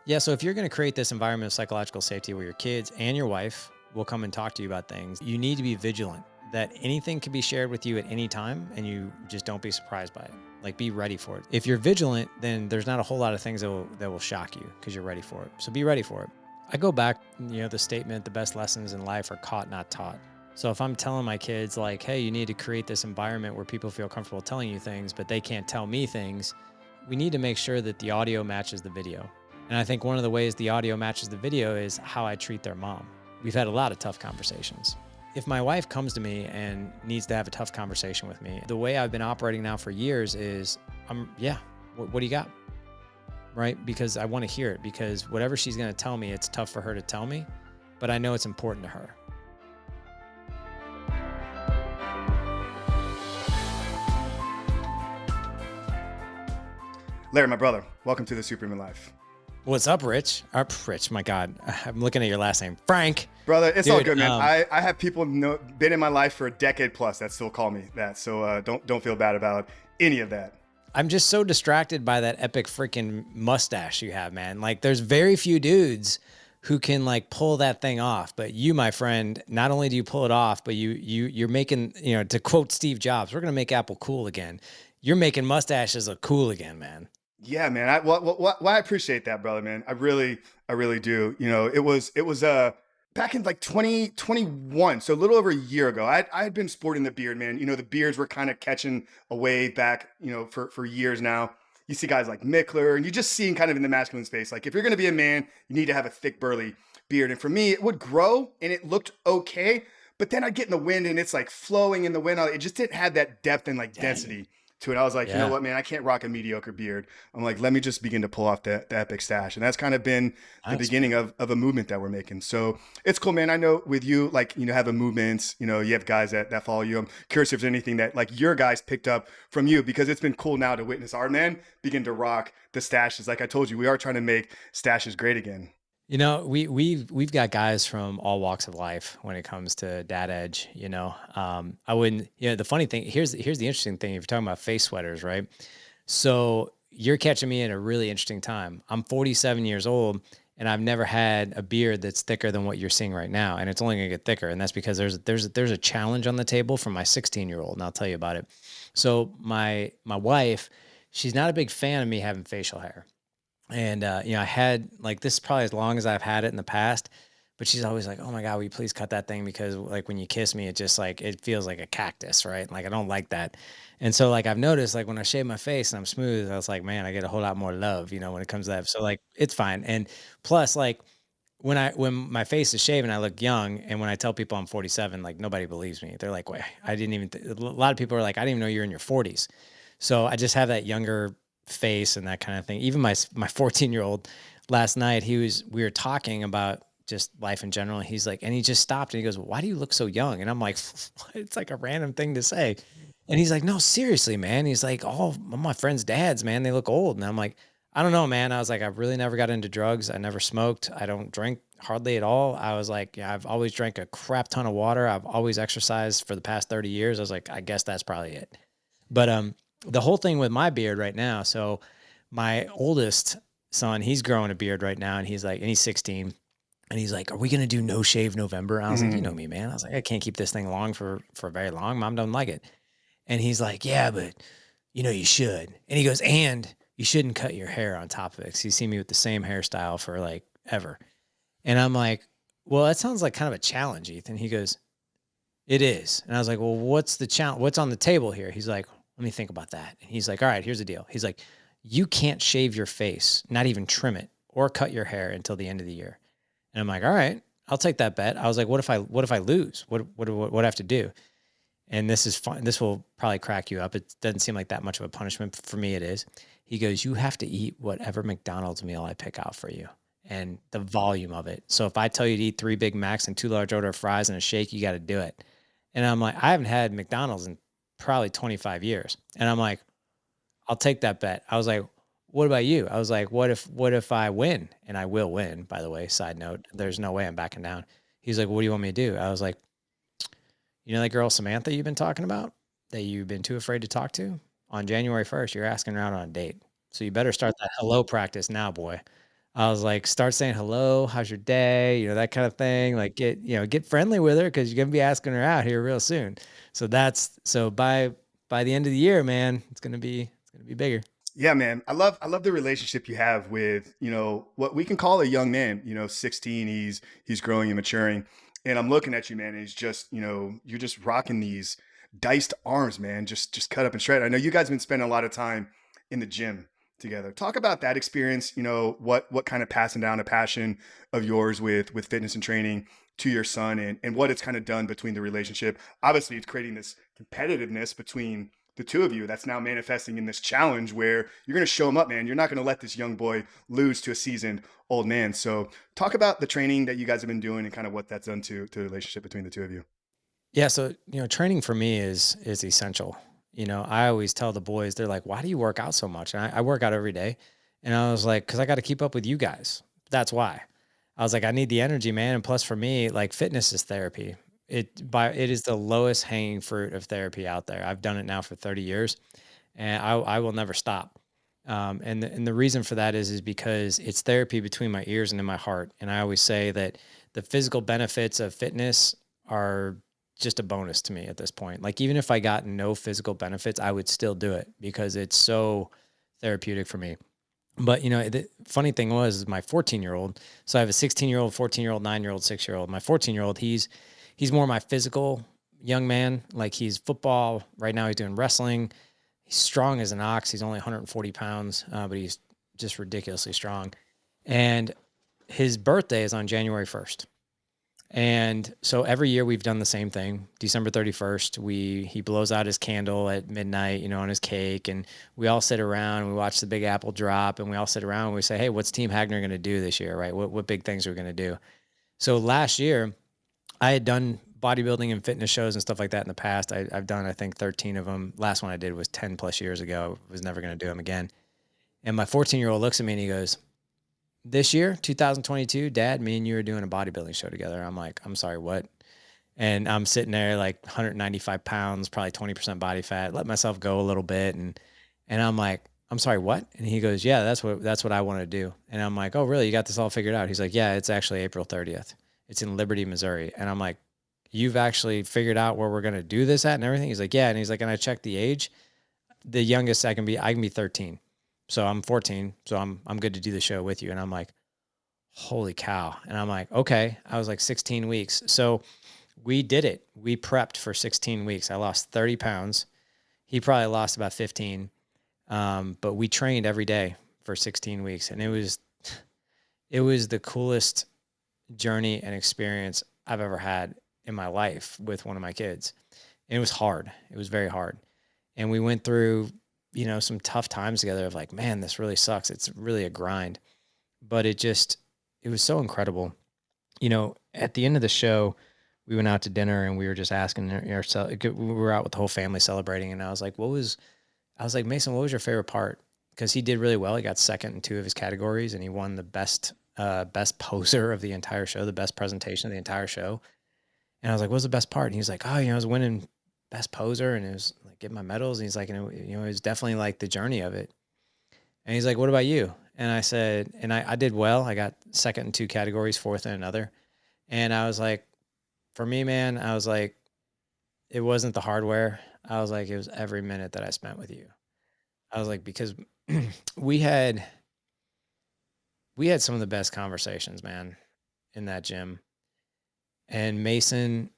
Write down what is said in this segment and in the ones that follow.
Yeah, so if you're going to create this environment of psychological safety where your kids and your wife will come and talk to you about things, you need to be vigilant that anything can be shared with you at any time and you just don't be surprised by it. Like be ready for it. If you're vigilant, then there's not a whole lot of things that will shock you because you're ready for it. So be ready for it. I go back, the statement, the best lessons in life are caught, not taught. So if I'm telling my kids like, hey, you need to create this environment where people feel comfortable telling you things, but they can't tell me things, we need to make sure that the audio matches the video. And I think one of the ways the audio matches the video is how I treat their mom. We've had a lot of tough conversations. If my wife comes to me and needs to have a tough conversation with me, the way I've been operating now for years is, yeah, what do you got? Right? Because I want to hear it because whatever she's going to tell me, it's tough for her to tell me, but I know it's important to her. Larry, my brother, welcome to the Superhuman Life. What's up, Rich? Rich, my God, I'm looking at your last name, Frank. Brother, it's Dude, all good, man. I have people been in my life for a decade plus that still call me that, so don't feel bad about any of that. I'm just so distracted by that epic freaking mustache you have, man. Like, there's very few dudes who can like pull that thing off. But you, my friend, not only do you pull it off, but you're making, to quote Steve Jobs, we're gonna make Apple cool again. You're making mustaches look cool again, man. Yeah, man. I appreciate that, brother, man. I really do. It was back in like 2021, so a little over a year ago. I had been sporting the beard, man. The beards were kind of catching away back, for years now. You see guys like Mickler, and you just see kind of in the masculine space. Like if you're going to be a man, you need to have a thick, burly beard. And for me, it would grow, and it looked okay. But then I'd get in the wind, and it's like flowing in the wind. It just didn't have that depth and like density to it. I was like, you know Yeah. what, man, I can't rock a mediocre beard. I'm like, let me just begin to pull off the epic stash. And that's kind of been the Nice. beginning of a movement that we're making. So it's cool, man. I know with you, like, have a movement, you have guys that follow you. I'm curious if there's anything that like your guys picked up from you, because it's been cool now to witness our men begin to rock the stashes. Like I told you, we are trying to make stashes great again. We've got guys from all walks of life when it comes to dad edge. I wouldn't. The funny thing here's the interesting thing. If you're talking about face sweaters, right? So you're catching me at a really interesting time. I'm 47 years old, and I've never had a beard that's thicker than what you're seeing right now, and it's only gonna get thicker. And that's because there's a challenge on the table from my 16-year-old, and I'll tell you about it. So my wife, she's not a big fan of me having facial hair. And, I had like this is probably as long as I've had it in the past, but she's always like, oh my God, will you please cut that thing? Because like when you kiss me, it just like, it feels like a cactus, right? Like I don't like that. And so like I've noticed like when I shave my face and I'm smooth, I was like, man, I get a whole lot more love, when it comes to that. So like it's fine. And plus like when my face is shaven, I look young. And when I tell people I'm 47, like nobody believes me. They're like, wait, I didn't even, a lot of people are like, I didn't even know you're in your 40s. So I just have that younger face and that kind of thing. Even my 14-year-old last night, we were talking about just life in general. And he's like, and he just stopped and he goes, why do you look so young? And I'm like, it's like a random thing to say. And he's like, no, seriously, man. He's like, all my friends' dads, man, they look old. And I'm like, I don't know, man. I was like, I really never got into drugs. I never smoked. I don't drink hardly at all. I was like, yeah, I've always drank a crap ton of water. I've always exercised for the past 30 years. I was like, I guess that's probably it. But the whole thing with my beard right now. So my oldest son, he's growing a beard right now, and he's 16, and he's like, "Are we gonna do no shave November?" And I was like, "You know Mhm. me, man." I was like, "I can't keep this thing long for very long. Mom don't like it." And he's like, "Yeah, but you should." And he goes, "And you shouldn't cut your hair on top of it." 'Cause he's seen me with the same hairstyle for like ever. And I'm like, "Well, that sounds like kind of a challenge, Ethan." He goes, "It is." And I was like, "Well, what's the challenge? What's on the table here?" He's like, "Let me think about that." And he's like, "All right, here's the deal." He's like, "You can't shave your face, not even trim it or cut your hair until the end of the year." And I'm like, "All right, I'll take that bet." I was like, what if I lose? What do I have to do?" And this is fun. This will probably crack you up. It doesn't seem like that much of a punishment. For me, it is. He goes, "You have to eat whatever McDonald's meal I pick out for you and the volume of it. So if I tell you to eat 3 Big Macs and 2 large order of fries and a shake, you got to do it." And I'm like, I haven't had McDonald's in probably 25 years. And I'm like, I'll take that bet. I was like, what about you? I was like, what if I win? And I will win, by the way. Side note, there's no way I'm backing down. He's like, what do you want me to do? I was like, that girl Samantha you've been talking about that you've been too afraid to talk to? On January 1st, you're asking her out on a date. So you better start that hello practice now, boy. I was like, "Start saying hello, how's your day?" That kind of thing. Like, get friendly with her because 'cause you're gonna be asking her out here real soon. So by the end of the year, man, it's gonna be bigger. Yeah, man. I love the relationship you have with, what we can call a young man, 16, he's growing and maturing. And I'm looking at you, man, and he's just, you're just rocking these diced arms, man. Just cut up and shred. I know you guys have been spending a lot of time in the gym together. Talk about that experience, what kind of passing down a passion of yours with fitness and training to your son, and what it's kind of done between the relationship. Obviously, it's creating this competitiveness between the two of you that's now manifesting in this challenge where you're going to show him up, man. You're not going to let this young boy lose to a seasoned old man. So talk about the training that you guys have been doing and kind of what that's done to the relationship between the two of you. Yeah, so, training for me is essential. I always tell the boys, they're like, "Why do you work out so much?" And I work out every day. And I was like, "'Cause I gotta keep up with you guys. That's why." I was like, "I need the energy, man." And plus for me, like fitness is therapy. It is the lowest hanging fruit of therapy out there. I've done it now for 30 years and I will never stop. And the reason for that is because it's therapy between my ears and in my heart. And I always say that the physical benefits of fitness are just a bonus to me at this point. Like even if I got no physical benefits, I would still do it because it's so therapeutic for me. But the funny thing was my 14-year-old. So I have a 16-year-old, 14-year-old, 9-year-old, 6-year-old. My 14-year-old, he's more my physical young man. Like he's football right now. He's doing wrestling. He's strong as an ox. He's only 140 pounds, but he's just ridiculously strong. And his birthday is on January 1st. And so every year we've done the same thing. December 31st, he blows out his candle at midnight, on his cake, and we all sit around and we watch the Big Apple drop, and we all sit around and we say, "Hey, what's Team Hagner going to do this year, right? What big things are we going to do?" So last year, I had done bodybuilding and fitness shows and stuff like that in the past. I've done, I think, 13 of them. Last one I did was 10 plus years ago. I was never going to do them again. And my 14-year-old looks at me and he goes, "This year, 2022, Dad, me and you are doing a bodybuilding show together." I'm like, "I'm sorry, what?" And I'm sitting there like 195 pounds, probably 20% body fat, let myself go a little bit. And I'm like, "I'm sorry, what?" And he goes, "Yeah, that's what I want to do." And I'm like, "Oh, really? You got this all figured out?" He's like, "Yeah, it's actually April 30th. It's in Liberty, Missouri." And I'm like, "You've actually figured out where we're going to do this at and everything?" He's like, "Yeah." And he's like, "And I checked the age. The youngest I can be 13. So I'm 14. So I'm good to do the show with you." And I'm like, "Holy cow." And I'm like, "Okay." I was like 16 weeks. So we did it. We prepped for 16 weeks. I lost 30 pounds. He probably lost about 15. But we trained every day for 16 weeks. And it was the coolest journey and experience I've ever had in my life with one of my kids. And it was hard. It was very hard. And we went through, some tough times together of like, man, this really sucks. It's really a grind. But it was so incredible. At the end of the show, we went out to dinner and we were just asking ourselves, we were out with the whole family celebrating. And I was like, "Mason, what was your favorite part?" Because he did really well. He got second in two of his categories and he won the best poser of the entire show, the best presentation of the entire show. And I was like, "What was the best part?" And he was like, "Oh, I was winning best poser and it was like getting my medals." And he's like, it was definitely like the journey of it. And he's like, "What about you?" And I said, and I did well. I got second in two categories, fourth in another. And I was like, for me, man, I was like, it wasn't the hardware. I was like, it was every minute that I spent with you. I was like, because we had we had some of the best conversations, man, in that gym. And Mason,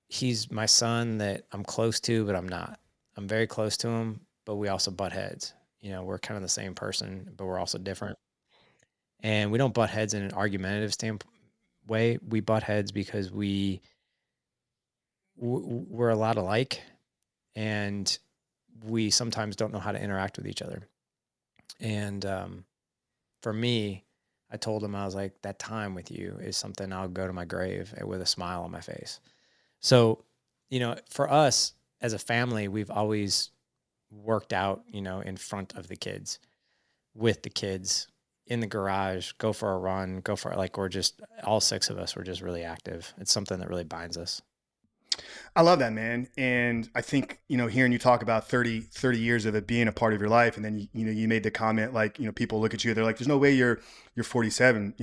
he's my son that I'm close to, but I'm not. I'm very close to him, but we also butt heads. We're kind of the same person, but we're also different. And we don't butt heads in an argumentative way. We butt heads because we're a lot alike, and we sometimes don't know how to interact with each other. And for me, I told him, I was like, that time with you is something I'll go to my grave with a smile on my face. So, for us as a family, we've always worked out, in front of the kids, with the kids in the garage, go for a run, go for like, we're just all six of us were just really active. It's something that really binds us. I love that, man. And I think, hearing you talk about 30 years of it being a part of your life. And then, you made the comment, like, people look at you, they're like, there's no way you're 47.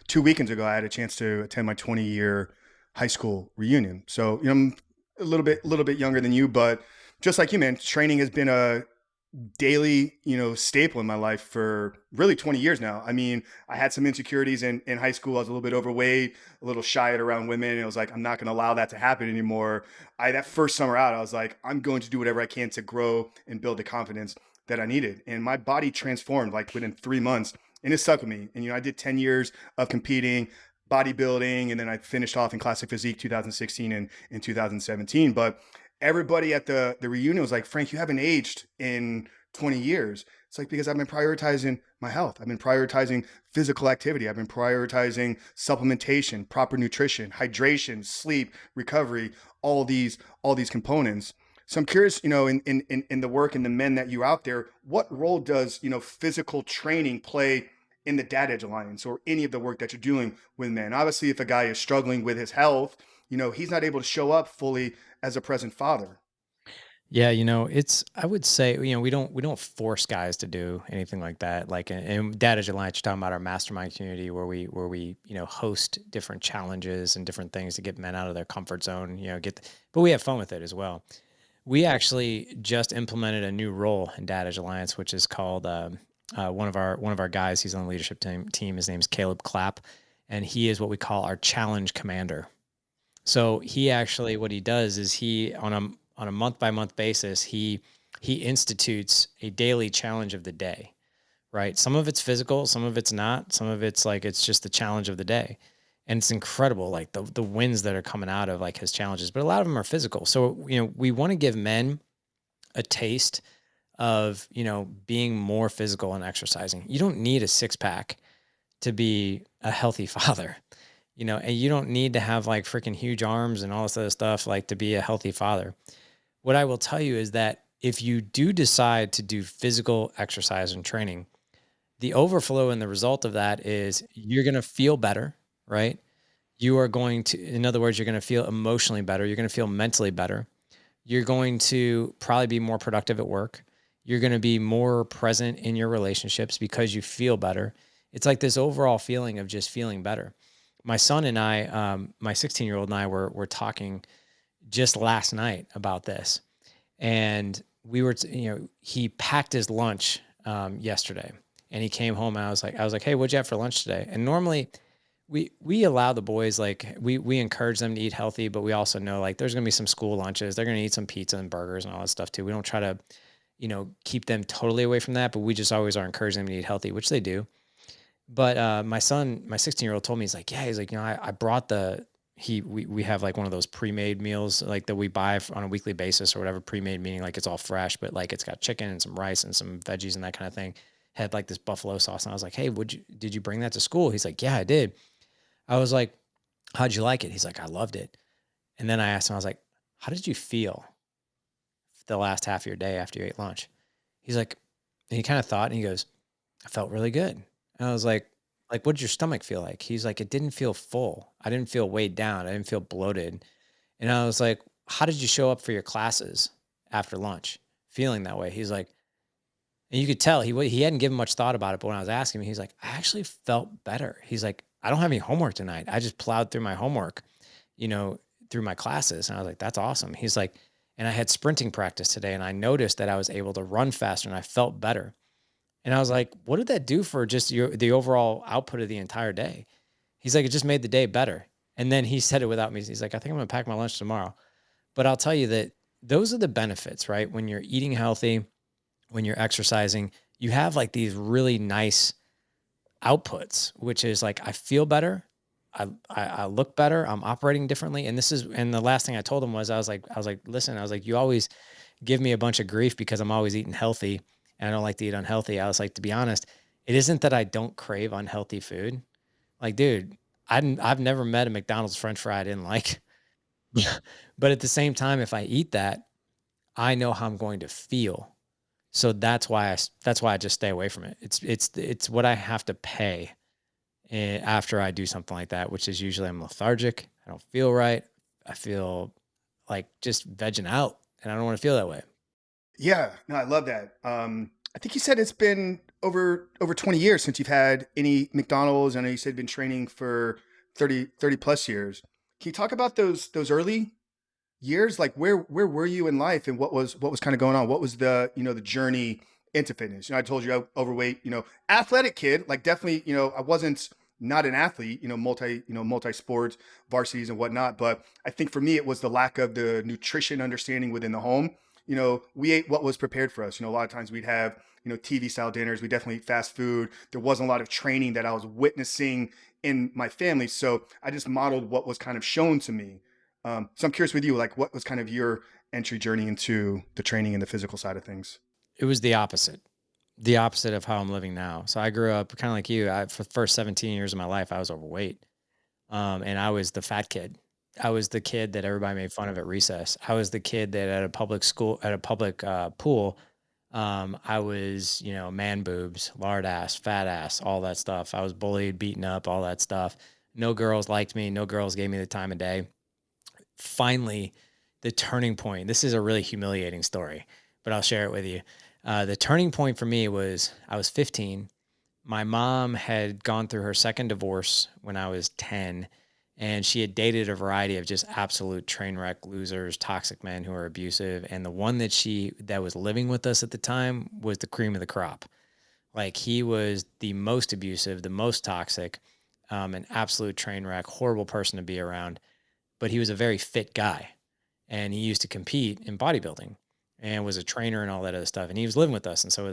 2 weekends ago, I had a chance to attend my 20-year high school reunion. So, I'm a little bit younger than you, but just like you, man, training has been a daily, staple in my life for really 20 years now. I mean, I had some insecurities in high school. I was a little bit overweight, a little shy around women. And I was like, I'm not going to allow that to happen anymore. That first summer out, I was like, I'm going to do whatever I can to grow and build the confidence that I needed. And my body transformed like within 3 months, and it stuck with me. And, I did 10 years of competing, bodybuilding, and then I finished off in classic physique 2016 and in 2017. But everybody at the reunion was like, Frank, you haven't aged in 20 years. It's like, because I've been prioritizing my health. I've been prioritizing physical activity. I've been prioritizing supplementation, proper nutrition, hydration, sleep, recovery, all these components. So I'm curious, in the work and the men that you out there, what role does, physical training play in the Dad Edge Alliance or any of the work that you're doing with men? Obviously, if a guy is struggling with his health, he's not able to show up fully as a present father. Yeah, it's I would say, we don't force guys to do anything like that. Like and Dad is Alliance, you're talking about our mastermind community where we, host different challenges and different things to get men out of their comfort zone, but we have fun with it as well. We actually just implemented a new role in Dad Edge Alliance, which is called one of our guys. He's on the leadership team. His name's Caleb Clapp, and he is what we call our challenge commander. So he actually, what he does is he on a month by month basis, he institutes a daily challenge of the day, right? Some of it's physical, some of it's not, some of it's like it's just the challenge of the day. And it's incredible, like the wins that are coming out of like his challenges, but a lot of them are physical. So, we want to give men a taste of, being more physical and exercising. You don't need a six pack to be a healthy father, and you don't need to have like freaking huge arms and all this other stuff like to be a healthy father. What I will tell you is that if you do decide to do physical exercise and training, the overflow and the result of that is you're going to feel better, right? You are going to, in other words, you're going to feel emotionally better. You're going to feel mentally better. You're going to probably be more productive at work. You're going to be more present in your relationships because you feel better. It's like this overall feeling of just feeling better. My son and I, my 16-year-old and I were talking just last night about this, and he packed his lunch yesterday, and he came home, and I was like, hey, what'd you have for lunch today? And normally we allow the boys, like we encourage them to eat healthy, but we also know like there's gonna be some school lunches. They're gonna eat some pizza and burgers and all that stuff too. We don't try to, keep them totally away from that, but we just always are encouraging them to eat healthy, which they do. But my son, my 16-year-old told me, he's like, I brought we have like one of those pre-made meals like that we buy on a weekly basis or whatever. Pre-made meaning like it's all fresh, but like it's got chicken and some rice and some veggies and that kind of thing. Had like this buffalo sauce, and I was like, hey, did you bring that to school? He's like, yeah, I did. I was like, how'd you like it? He's like, I loved it. And then I asked him, I was like, how did you feel the last half of your day after you ate lunch? He's like, and he kind of thought and he goes, I felt really good. And I was like, what did your stomach feel like? He's like, it didn't feel full. I didn't feel weighed down. I didn't feel bloated. And I was like, how did you show up for your classes after lunch feeling that way? He's like, and you could tell he hadn't given much thought about it. But when I was asking him, he's like, I actually felt better. He's like, I don't have any homework tonight. I just plowed through my homework, you know, through my classes. And I was like, that's awesome. He's like, and I had sprinting practice today, and I noticed that I was able to run faster and I felt better. And I was like, what did that do for just the overall output of the entire day? He's like, it just made the day better. And then he said it without me. He's like, I think I'm gonna pack my lunch tomorrow. But I'll tell you that those are the benefits, right? When you're eating healthy, when you're exercising, you have like these really nice outputs, which is like I feel better, I look better, I'm operating differently. And the last thing I told him was I was like, listen, I was like, you always give me a bunch of grief because I'm always eating healthy and I don't like to eat unhealthy. I was like, to be honest, it isn't that I don't crave unhealthy food. Like, dude, I've never met a McDonald's French fry I didn't like. But at the same time, if I eat that, I know how I'm going to feel. So that's why I just stay away from it. It's what I have to pay after I do something like that, which is usually I'm lethargic. I don't feel right. I feel like just vegging out, and I don't want to feel that way. Yeah, no, I love that. I think you said it's been over 20 years since you've had any McDonald's. I know you said you've been training for 30 plus years. Can you talk about those early years? Like where were you in life, and what was kind of going on? What was the the journey into fitness? I told you I overweight, athletic kid, like definitely, I wasn't not an athlete, multi sports, varsities and whatnot. But I think for me, it was the lack of the nutrition understanding within the home. We ate what was prepared for us. A lot of times we'd have, TV style dinners. We definitely eat fast food. There wasn't a lot of training that I was witnessing in my family. So I just modeled what was kind of shown to me. So I'm curious with you, like what was kind of your entry journey into the training and the physical side of things? It was the opposite of how I'm living now. So I grew up kind of like you. For the first 17 years of my life, I was overweight. And I was the fat kid. I was the kid that everybody made fun of at recess. I was the kid that at a public school, at a public pool, I was, man boobs, lard ass, fat ass, all that stuff. I was bullied, beaten up, all that stuff. No girls liked me. No girls gave me the time of day. Finally, the turning point. This is a really humiliating story, but I'll share it with you. The turning point for me was I was 15. My mom had gone through her second divorce when I was 10, and she had dated a variety of just absolute train wreck losers, toxic men who are abusive. And the one that was living with us at the time was the cream of the crop. Like he was the most abusive, the most toxic, an absolute train wreck, horrible person to be around. But he was a very fit guy, and he used to compete in bodybuilding and was a trainer and all that other stuff. And he was living with us, and so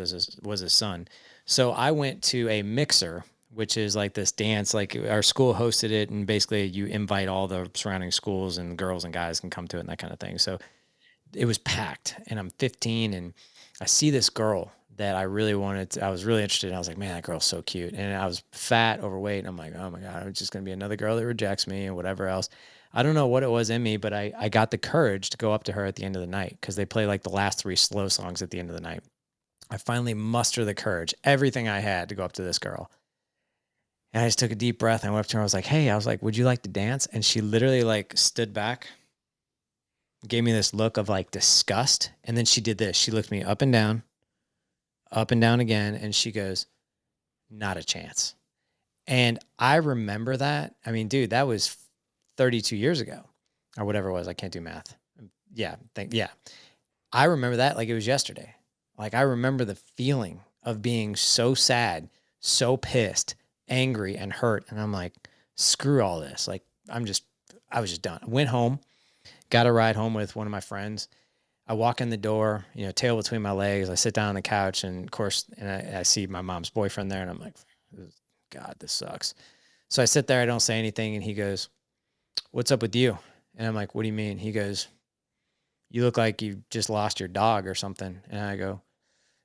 was his son. So I went to a mixer, which is like this dance. Like our school hosted it, and basically you invite all the surrounding schools, and girls and guys can come to it and that kind of thing. So it was packed, and I'm 15, and I see this girl that I really wanted I was really interested in. I was like, man, that girl's so cute. And I was fat, overweight. And I'm like, oh my God, it's just going to be another girl that rejects me and whatever else. I don't know what it was in me, but I got the courage to go up to her at the end of the night because they play like the last three slow songs at the end of the night. I finally muster the courage, everything I had to go up to this girl. And I just took a deep breath and I went up to her. I was like, hey, I was like, would you like to dance? And she literally like stood back, gave me this look of like disgust. And then she did this. She looked me up and down again. And she goes, not a chance. And I remember that. I mean, dude, that was 32 years ago or whatever it was. I can't do math. Yeah. I remember that like it was yesterday. Like I remember the feeling of being so sad, so pissed, angry, and hurt. And I'm like, screw all this. Like I was just done. I went home, got a ride home with one of my friends. I walk in the door, tail between my legs. I sit down on the couch, and of course, I see my mom's boyfriend there, and I'm like, God, this sucks. So I sit there, I don't say anything, and he goes, what's up with you? And I'm like, what do you mean? He goes, you look like you just lost your dog or something. And I go,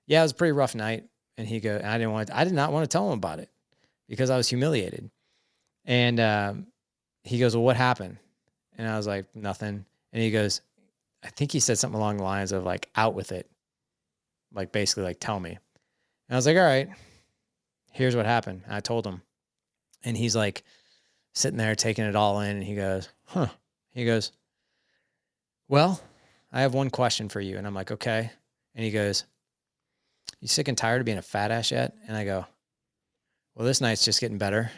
yeah, it was a pretty rough night. And he goes, I did not want to tell him about it because I was humiliated. And he goes, well, what happened? And I was like, nothing. And he goes, I think he said something along the lines of like, out with it. Like basically like, tell me. And I was like, all right, here's what happened. And I told him, and he's like sitting there taking it all in. And he goes, huh. He goes, well, I have one question for you. And I'm like, okay. And he goes, you sick and tired of being a fat ass yet? And I go, well, this night's just getting better.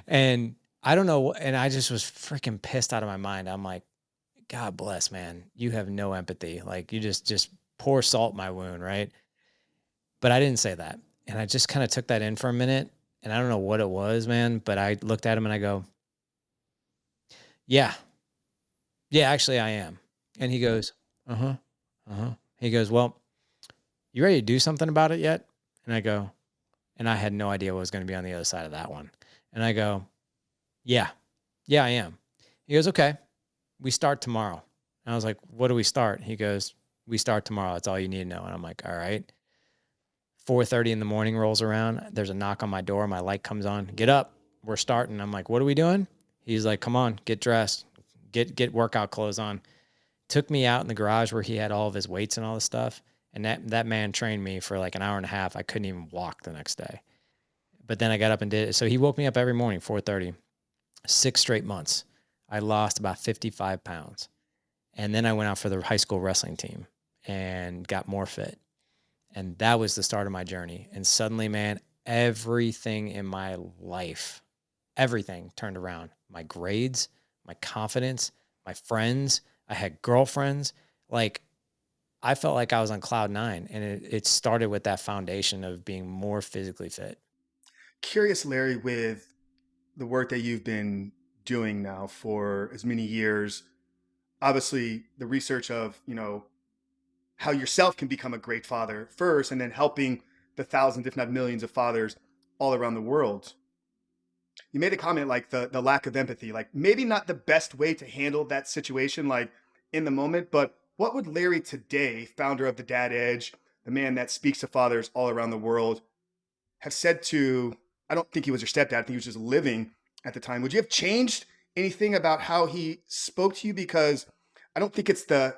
And I don't know. And I just was freaking pissed out of my mind. I'm like, God bless, man. You have no empathy. Like you just pour salt in my wound, right? But I didn't say that. And I just kind of took that in for a minute. And I don't know what it was, man. But I looked at him and I go, yeah, yeah, actually I am. And he goes, uh-huh, uh-huh. He goes, well, you ready to do something about it yet? And I go, and I had no idea what was going to be on the other side of that one. And I go, yeah, I am. He goes, okay, we start tomorrow. And I was like, what do we start? He goes, we start tomorrow. That's all you need to know. And I'm like, all right. 4:30 in the morning rolls around. There's a knock on my door. My light comes on. Get up. We're starting. I'm like, what are we doing? He's like, come on, get dressed. Get workout clothes on. Took me out in the garage where he had all of his weights and all this stuff. And that man trained me for like an hour and a half. I couldn't even walk the next day. But then I got up and did it. So he woke me up every morning, 4:30, 6 straight months. I lost about 55 pounds. And then I went out for the high school wrestling team and got more fit. And that was the start of my journey. And suddenly, man, everything in my life, everything turned around. My grades, my confidence, my friends, I had girlfriends. Like, I felt like I was on cloud nine. And it started with that foundation of being more physically fit. Curious, Larry, with the work that you've been doing now for as many years, obviously the research of, how yourself can become a great father first, and then helping the thousands, if not millions of fathers all around the world. You made a comment like the lack of empathy, like maybe not the best way to handle that situation, like in the moment, but what would Larry today, founder of the Dad Edge, the man that speaks to fathers all around the world, have said to, I don't think he was your stepdad, I think he was just living at the time. Would you have changed anything about how he spoke to you? Because I don't think it's the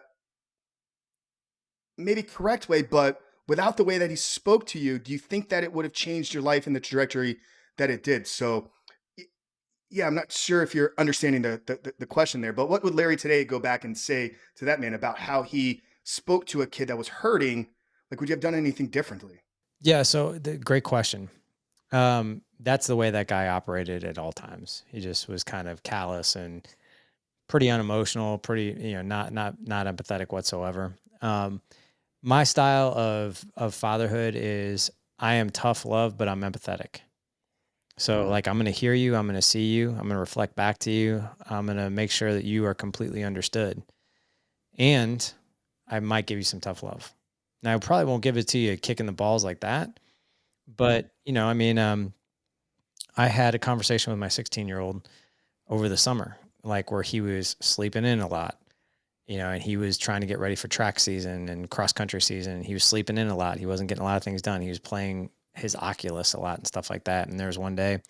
maybe correct way, but without the way that he spoke to you, do you think that it would have changed your life in the trajectory that it did? So, yeah, I'm not sure if you're understanding the question there, but what would Larry today go back and say to that man about how he spoke to a kid that was hurting? Like, would you have done anything differently? Yeah. So, great question. That's the way that guy operated at all times. He just was kind of callous and pretty unemotional, pretty, not empathetic whatsoever. My style of fatherhood is I am tough love, but I'm empathetic. So like I'm going to hear you, I'm going to see you, I'm going to reflect back to you. I'm going to make sure that you are completely understood. And I might give you some tough love. Now I probably won't give it to you kicking the balls like that, but I had a conversation with my 16-year-old over the summer, like where he was sleeping in a lot, and he was trying to get ready for track season and cross country season. And he was sleeping in a lot. He wasn't getting a lot of things done. He was playing his Oculus a lot and stuff like that. And there was one day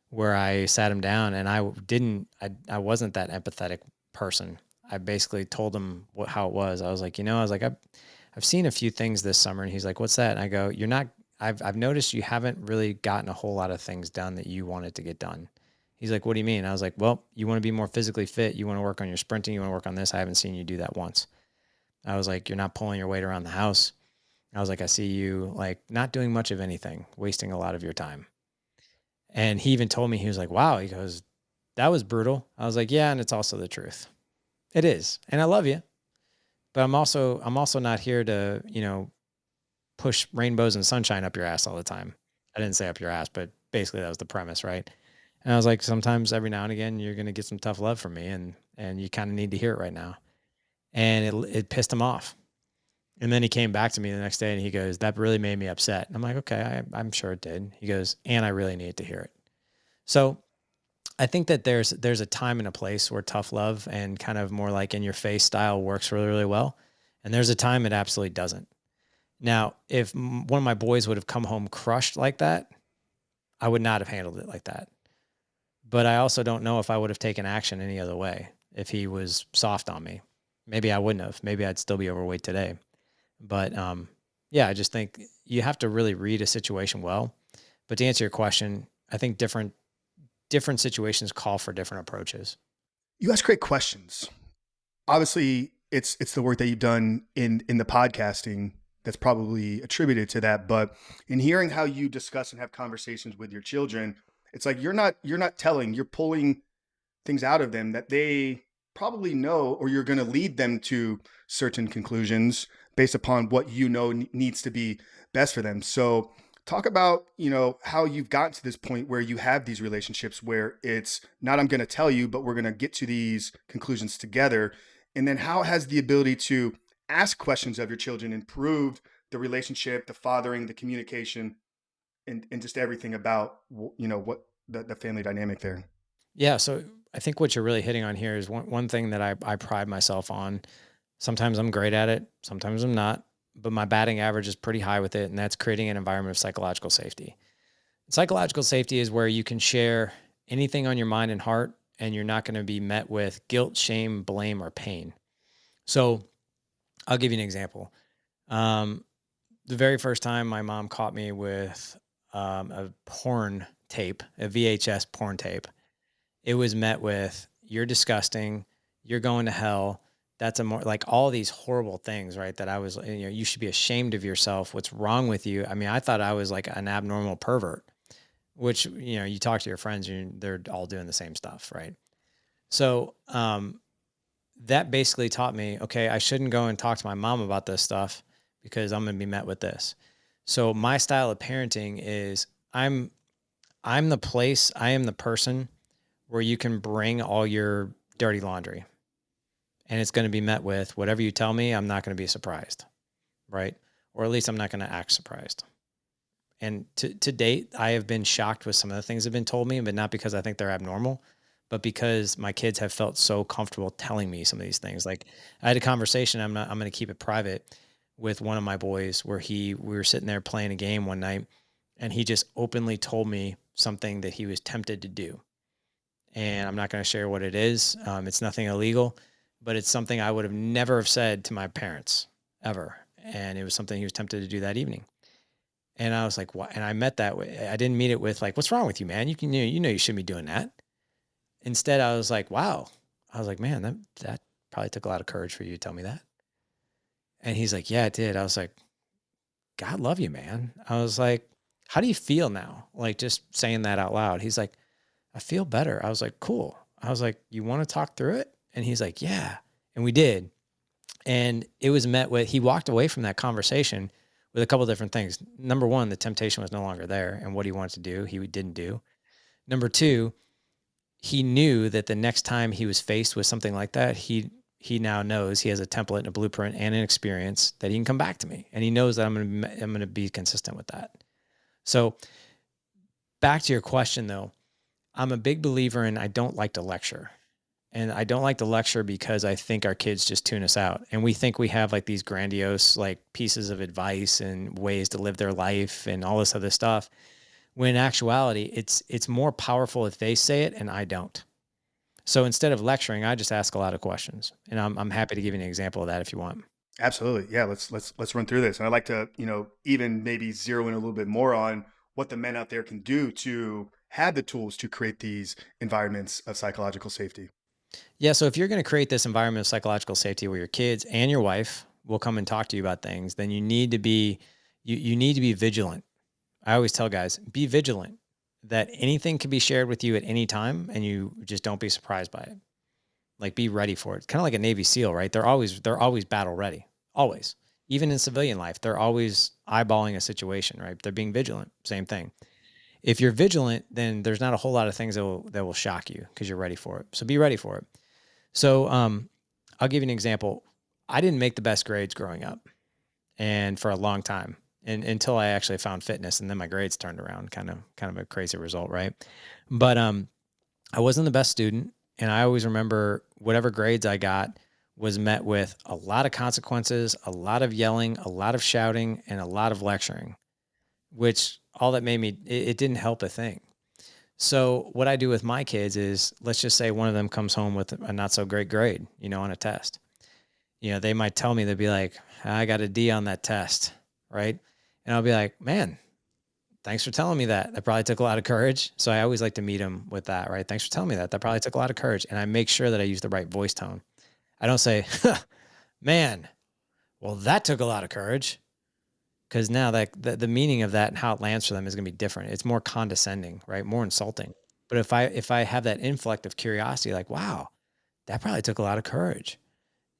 where I sat him down and I wasn't that empathetic person. I basically told him how it was. I was like, I've seen a few things this summer. And he's like, what's that? And I go, you're not, I've noticed you haven't really gotten a whole lot of things done that you wanted to get done. He's like, what do you mean? I was like, well, you want to be more physically fit. You want to work on your sprinting. You want to work on this. I haven't seen you do that once. I was like, you're not pulling your weight around the house. I was like, I see you like not doing much of anything, wasting a lot of your time. And he even told me, he was like, wow, he goes, that was brutal. I was like, yeah, and it's also the truth. It is. And I love you, but I'm also not here to, push rainbows and sunshine up your ass all the time. I didn't say up your ass, but basically that was the premise, right? And I was like, sometimes every now and again you're going to get some tough love from me and you kind of need to hear it right now. And it pissed him off. And then he came back to me the next day and he goes, that really made me upset. And I'm like, okay, I'm sure it did. He goes, and I really needed to hear it. So I think that there's a time and a place where tough love and kind of more like in your face style works really, really well. And there's a time it absolutely doesn't. Now, if one of my boys would have come home crushed like that, I would not have handled it like that. But I also don't know if I would have taken action any other way. If he was soft on me, maybe I wouldn't have. Maybe I'd still be overweight today. But yeah, I just think you have to really read a situation well. But to answer your question, I think different situations call for different approaches. You ask great questions. Obviously, it's the work that you've done in the podcasting that's probably attributed to that. But in hearing how you discuss and have conversations with your children, it's like you're not telling, you're pulling things out of them that they probably know, or you're going to lead them to certain conclusions based upon what needs to be best for them. So talk about, how you've gotten to this point where you have these relationships where it's not, I'm going to tell you, but we're going to get to these conclusions together. And then how has the ability to ask questions of your children improved the relationship, the fathering, the communication, and just everything about, what the family dynamic there? Yeah. So I think what you're really hitting on here is one thing that I pride myself on. Sometimes I'm great at it, sometimes I'm not, but my batting average is pretty high with it. And that's creating an environment of psychological safety. Psychological safety is where you can share anything on your mind and heart, and you're not going to be met with guilt, shame, blame, or pain. So I'll give you an example. Um, the very first time my mom caught me with a porn tape, a VHS porn tape, it was met with, you're disgusting, you're going to hell. That's a more like all these horrible things, right? That I was, you should be ashamed of yourself. What's wrong with you? I mean, I thought I was like an abnormal pervert, which, you talk to your friends and they're all doing the same stuff, right? So, that basically taught me, okay, I shouldn't go and talk to my mom about this stuff because I'm going to be met with this. So my style of parenting is I'm I'm the place, I am the person where you can bring all your dirty laundry and it's going to be met with whatever you tell me, I'm not going to be surprised, right? Or at least I'm not going to act surprised. And to date, I have been shocked with some of the things that have been told me, but not because I think they're abnormal, but because my kids have felt so comfortable telling me some of these things. Like I had a conversation, I'm going to keep it private with one of my boys where we were sitting there playing a game one night and he just openly told me something that he was tempted to do. And I'm not going to share what it is. It's nothing illegal, but it's something I would have never have said to my parents ever. And it was something he was tempted to do that evening. And I was like, what? And I met that way. I didn't meet it with like, what's wrong with you, man? You shouldn't be doing that. Instead, I was like, wow. I was like, man, that probably took a lot of courage for you to tell me that. And he's like, yeah, it did. I was like, God love you, man. I was like, how do you feel now? Like just saying that out loud. He's like, I feel better. I was like, cool. I was like, you want to talk through it? And he's like, yeah. And we did. And it was met with, he walked away from that conversation with a couple of different things. Number one, the temptation was no longer there. And what he wanted to do, he didn't do. Number two, he knew that the next time he was faced with something like that, he now knows he has a template and a blueprint and an experience that he can come back to me. And he knows that I'm going to be consistent with that. So back to your question though, I'm a big believer in I don't like to lecture. And I don't like to lecture because I think our kids just tune us out. And we think we have like these grandiose like pieces of advice and ways to live their life and all this other stuff. When in actuality, it's more powerful if they say it and I don't. So instead of lecturing, I just ask a lot of questions. And I'm happy to give you an example of that if you want. Absolutely. Yeah, let's run through this. And I'd like to, even maybe zero in a little bit more on what the men out there can do to have the tools to create these environments of psychological safety. Yeah. So if you're going to create this environment of psychological safety where your kids and your wife will come and talk to you about things, then you need to be vigilant. I always tell guys, be vigilant that anything can be shared with you at any time and you just don't be surprised by it. Like be ready for it. Kind of like a Navy SEAL, right? They're always battle ready. Always. Even in civilian life, they're always eyeballing a situation, right? They're being vigilant. Same thing. If you're vigilant, then there's not a whole lot of things that will shock you because you're ready for it. So be ready for it. So I'll give you an example. I didn't make the best grades growing up and for a long time and until I actually found fitness and then my grades turned around, kind of a crazy result, right? But I wasn't the best student and I always remember whatever grades I got was met with a lot of consequences, a lot of yelling, a lot of shouting, and a lot of lecturing, which all that made me, it didn't help a thing. So what I do with my kids is let's just say one of them comes home with a not so great grade, on a test. They might tell me, they'd be like, I got a D on that test, right? And I'll be like, man, thanks for telling me that. That probably took a lot of courage. So I always like to meet them with that, right? Thanks for telling me that. That probably took a lot of courage. And I make sure that I use the right voice tone. I don't say, man, well, that took a lot of courage. Because now that the meaning of that and how it lands for them is going to be different. It's more condescending, right? More insulting. But if I have that inflect of curiosity, like, wow, that probably took a lot of courage.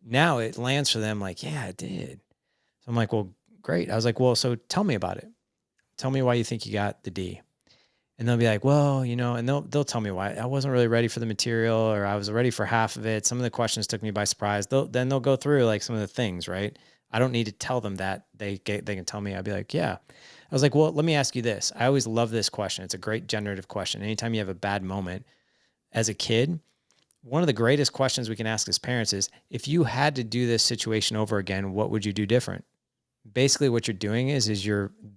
Now it lands for them like, yeah, it did. So I'm like, well, great. I was like, well, so tell me about it. Tell me why you think you got the D. And they'll be like, well, and they'll tell me why I wasn't really ready for the material or I was ready for half of it. Some of the questions took me by surprise. Then they'll go through like some of the things, right? I don't need to tell them that they can tell me. I'd be like, yeah. I was like, well, let me ask you this. I always love this question. It's a great generative question. Anytime you have a bad moment as a kid, one of the greatest questions we can ask as parents is, if you had to do this situation over again, what would you do different? Basically what you're doing is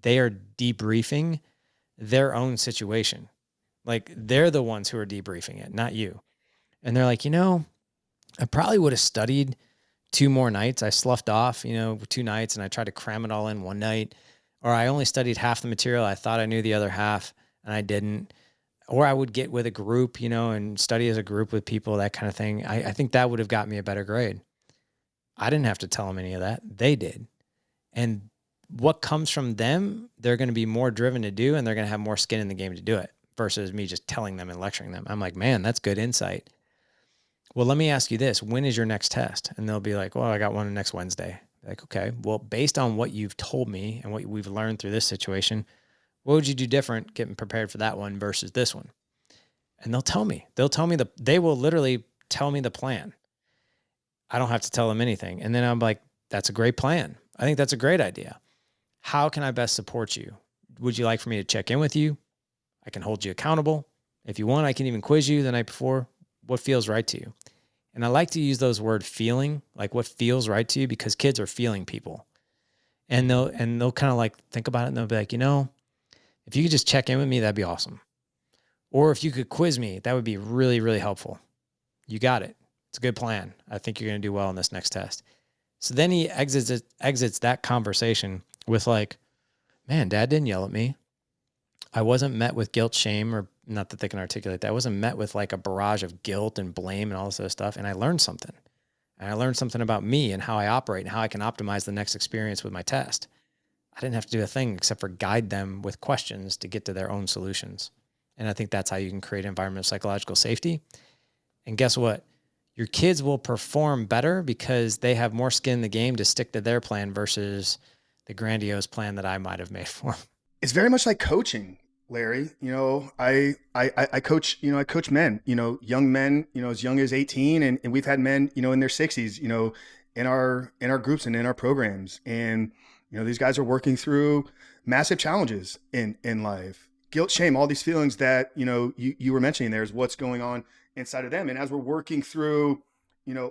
they are debriefing their own situation. Like they're the ones who are debriefing it, not you. And they're like, I probably would have studied 2 more nights. I sloughed off, 2 nights and I tried to cram it all in one night. Or I only studied half the material. I thought I knew the other half and I didn't. or I would get with a group, and study as a group with people, that kind of thing. I think that would have got me a better grade. I didn't have to tell them any of that. They did. And what comes from them, they're going to be more driven to do, and they're going to have more skin in the game to do it versus me just telling them and lecturing them. I'm like, man, that's good insight. Well, let me ask you this. When is your next test? And they'll be like, well, I got one next Wednesday. Like, okay, well, based on what you've told me and what we've learned through this situation, what would you do different getting prepared for that one versus this one? And they will literally tell me the plan. I don't have to tell them anything. And then I'm like, that's a great plan. I think that's a great idea. How can I best support you? Would you like for me to check in with you? I can hold you accountable. If you want, I can even quiz you the night before. What feels right to you? And I like to use those word feeling, like what feels right to you, because kids are feeling people. And they'll kind of like think about it, and they'll be like, if you could just check in with me, that'd be awesome. Or if you could quiz me, that would be really, really helpful. You got it. It's a good plan. I think you're going to do well in this next test. So then he exits that conversation with like, man, dad didn't yell at me. I wasn't met with guilt, shame, or not that they can articulate that. I wasn't met with like a barrage of guilt and blame and all this other stuff. And I learned something. And I learned something about me and how I operate and how I can optimize the next experience with my test. I didn't have to do a thing except for guide them with questions to get to their own solutions. And I think that's how you can create an environment of psychological safety. And guess what? Your kids will perform better because they have more skin in the game to stick to their plan versus the grandiose plan that I might have made for them. It's very much like coaching, Larry. I coach, I coach men, young men, as young as 18, and we've had men, in their 60s, in our groups and in our programs. And, these guys are working through massive challenges in life. Guilt, shame, all these feelings that, you were mentioning there is what's going on inside of them. And as we're working through,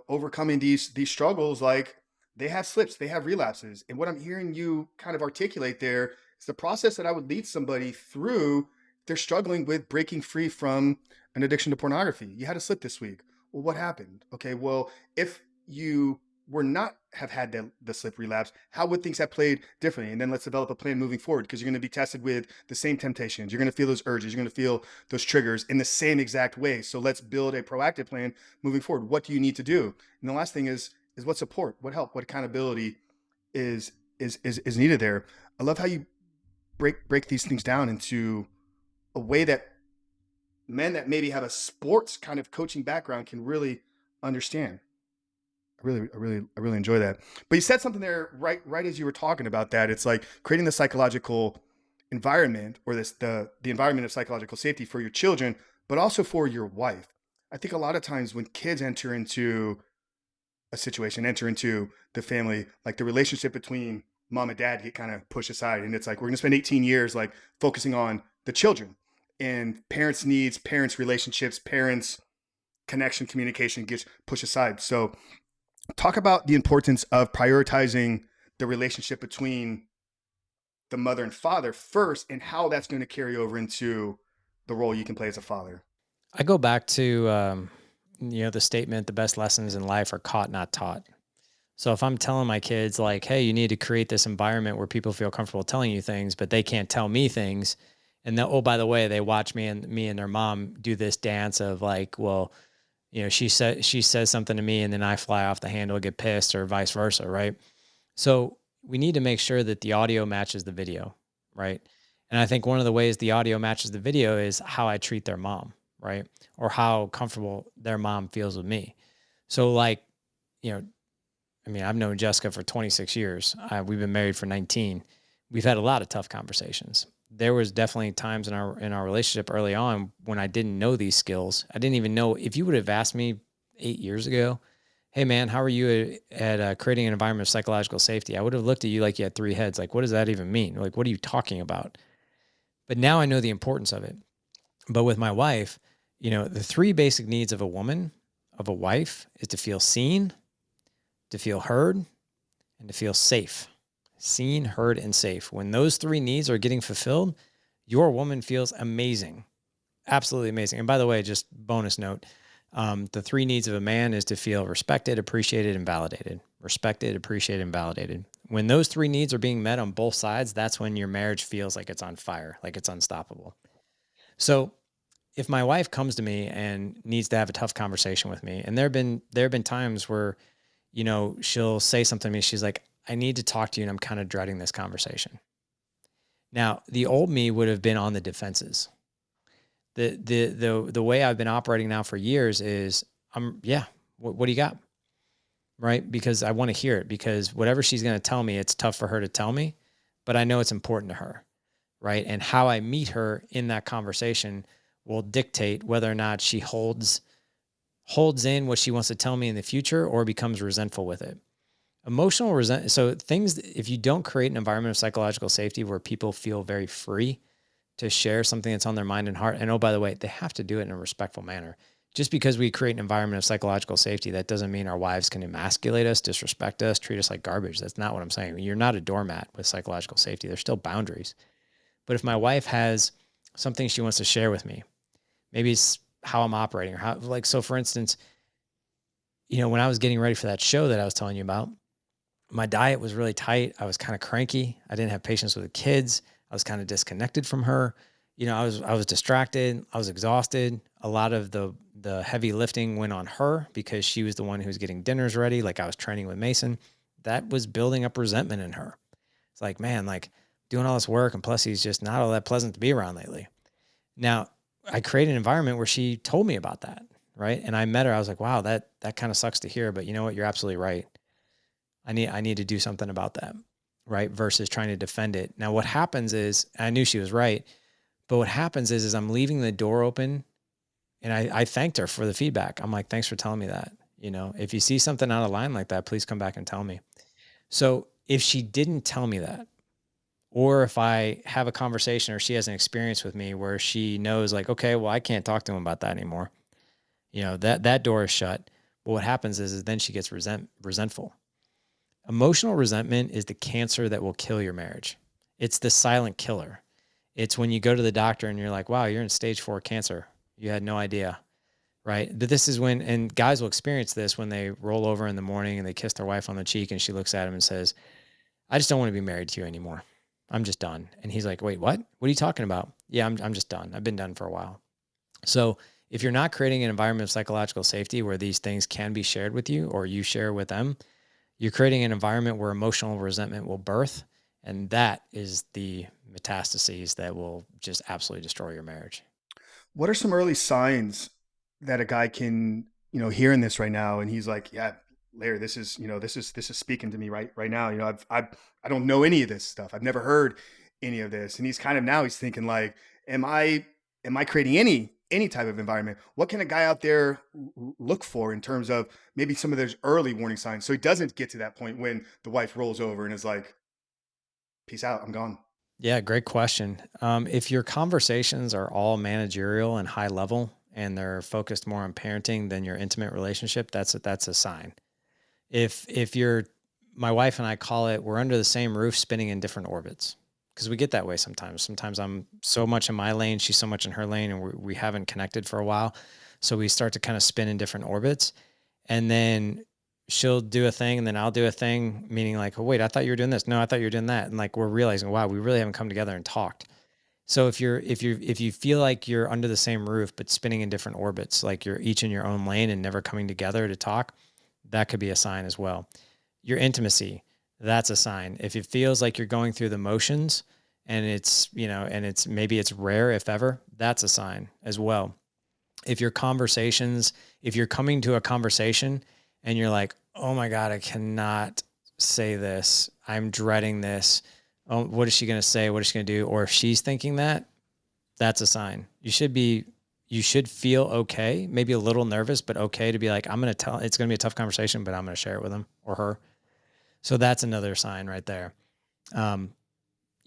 overcoming these struggles, like they have slips, they have relapses. And what I'm hearing you kind of articulate there, it's the process that I would lead somebody through. They're struggling with breaking free from an addiction to pornography. You had a slip this week. Well, what happened? Okay, well, if you were not have had the slip relapse, how would things have played differently? And then let's develop a plan moving forward, because you're going to be tested with the same temptations. You're going to feel those urges. You're going to feel those triggers in the same exact way. So let's build a proactive plan moving forward. What do you need to do? And the last thing is what support, what help, what accountability is needed there. I love how you break these things down into a way that men that maybe have a sports kind of coaching background can really understand. I really enjoy that. But you said something there right as you were talking about that. It's like creating the psychological environment, or the environment of psychological safety for your children, but also for your wife. I think a lot of times when kids enter into a situation, enter into the family, like the relationship between mom and dad get kind of pushed aside, and it's like we're going to spend 18 years like focusing on the children, and parents' needs, parents' relationships, parents' connection, communication gets pushed aside. So talk about the importance of prioritizing the relationship between the mother and father first, and how that's going to carry over into the role you can play as a father. I go back to, the statement, the best lessons in life are caught, not taught. So if I'm telling my kids like, hey, you need to create this environment where people feel comfortable telling you things, but they can't tell me things. And then, oh, by the way, they watch me and their mom do this dance of like, well, she says something to me and then I fly off the handle, get pissed, or vice versa, right? So we need to make sure that the audio matches the video, right? And I think one of the ways the audio matches the video is how I treat their mom, right? Or how comfortable their mom feels with me. So like, you know, I've known Jessica for 26 years. We've been married for 19. We've had a lot of tough conversations. There was definitely times in our relationship early on when I didn't know these skills. I didn't even know. If you would have asked me 8 years ago, hey man, how are you at creating an environment of psychological safety? I would have looked at you like you had three heads. Like, what does that even mean? Like, what are you talking about? But now I know the importance of it. But with my wife, the three basic needs of a woman, of a wife, is to feel seen, to feel heard, and to feel safe. Seen, heard, and safe. When those three needs are getting fulfilled, your woman feels amazing. Absolutely amazing. And by the way, just bonus note, the three needs of a man is to feel respected, appreciated, and validated. Respected, appreciated, and validated. When those three needs are being met on both sides, that's when your marriage feels like it's on fire, like it's unstoppable. So if my wife comes to me and needs to have a tough conversation with me, and there have been times where, she'll say something to me, she's like, I need to talk to you and I'm kind of dreading this conversation. Now, the old me would have been on the defenses. The way I've been operating now for years is yeah, what do you got? Right? Because I want to hear it, because whatever she's going to tell me, it's tough for her to tell me, but I know it's important to her, right? And how I meet her in that conversation will dictate whether or not she holds in what she wants to tell me in the future or becomes resentful with it. Emotional resent so things if you don't create an environment of psychological safety where people feel very free to share something that's on their mind and heart, and oh, by the way, they have to do it in a respectful manner. Just because we create an environment of psychological safety, that doesn't mean our wives can emasculate us, disrespect us, treat us like garbage. That's not what I'm saying. You're not a doormat with psychological safety. There's still boundaries. But if my wife has something she wants to share with me, maybe it's how I'm operating, or how, like, so for instance, when I was getting ready for that show that I was telling you about, my diet was really tight. I was kind of cranky. I didn't have patience with the kids. I was kind of disconnected from her. I was distracted. I was exhausted. A lot of the heavy lifting went on her because she was the one who was getting dinners ready. Like, I was training with Mason. That was building up resentment in her. It's like, man, like, doing all this work, and plus he's just not all that pleasant to be around lately. Now, I created an environment where she told me about that, right? And I met her. I was like, wow, that kind of sucks to hear, but you know what? You're absolutely right. I need to do something about that, right? Versus trying to defend it. Now, what happens is, I knew she was right, but what happens is I'm leaving the door open, and I thanked her for the feedback. I'm like, thanks for telling me that. If you see something out of line like that, please come back and tell me. So if she didn't tell me that, or if I have a conversation or she has an experience with me where she knows, like, okay, well, I can't talk to him about that anymore. That door is shut. But what happens is then she gets resentful. Emotional resentment is the cancer that will kill your marriage. It's the silent killer. It's when you go to the doctor and you're like, wow, you're in stage 4 cancer. You had no idea, right? But this is when, and guys will experience this when they roll over in the morning and they kiss their wife on the cheek and she looks at him and says, I just don't want to be married to you anymore. I'm just done. And he's like, wait, what? What are you talking about? Yeah, I'm just done. I've been done for a while. So if you're not creating an environment of psychological safety where these things can be shared with you or you share with them, you're creating an environment where emotional resentment will birth. And that is the metastases that will just absolutely destroy your marriage. What are some early signs that a guy can, hearing this right now and he's like, yeah, Larry, this is speaking to me right now. I don't know any of this stuff. I've never heard any of this. And he's thinking like, am I creating any type of environment? What can a guy out there look for in terms of maybe some of those early warning signs so he doesn't get to that point when the wife rolls over and is like, peace out, I'm gone. Yeah, great question. If your conversations are all managerial and high level and they're focused more on parenting than your intimate relationship, that's a sign. If you're My wife and I call it, we're under the same roof spinning in different orbits, because we get that way sometimes. Sometimes I'm so much in my lane, she's so much in her lane, and we haven't connected for a while. So we start to kind of spin in different orbits. And then she'll do a thing and then I'll do a thing, meaning like, oh, wait, I thought you were doing this. No, I thought you were doing that. And like, we're realizing, wow, we really haven't come together and talked. So if you feel like you're under the same roof but spinning in different orbits, like you're each in your own lane and never coming together to talk, that could be a sign as well. Your intimacy, that's a sign. If it feels like you're going through the motions and it's maybe it's rare if ever, that's a sign as well. If you're coming to a conversation and you're like, oh my God, I cannot say this. I'm dreading this. Oh, what is she going to say? What is she going to do? Or if she's thinking that, that's a sign. You should feel okay, maybe a little nervous, but okay to be like, it's going to be a tough conversation, but I'm going to share it with him or her. So that's another sign right there. Um,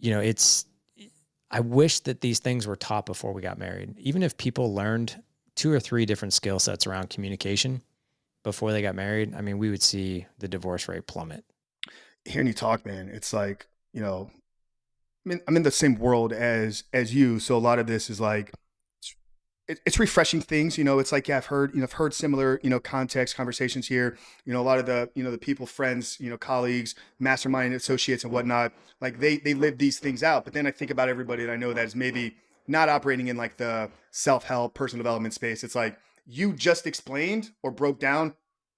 it's, I wish that these things were taught before we got married. Even if people learned 2 or 3 different skill sets around communication before they got married, I mean, we would see the divorce rate plummet. Hearing you talk, man, it's like, I'm in the same world as you, so a lot of this is like it's refreshing things. It's like, yeah, I've heard similar, context conversations here. A lot of the people, friends, colleagues, mastermind associates and whatnot, like they live these things out. But then I think about everybody that I know that is maybe not operating in like the self-help personal development space. It's like you just explained or broke down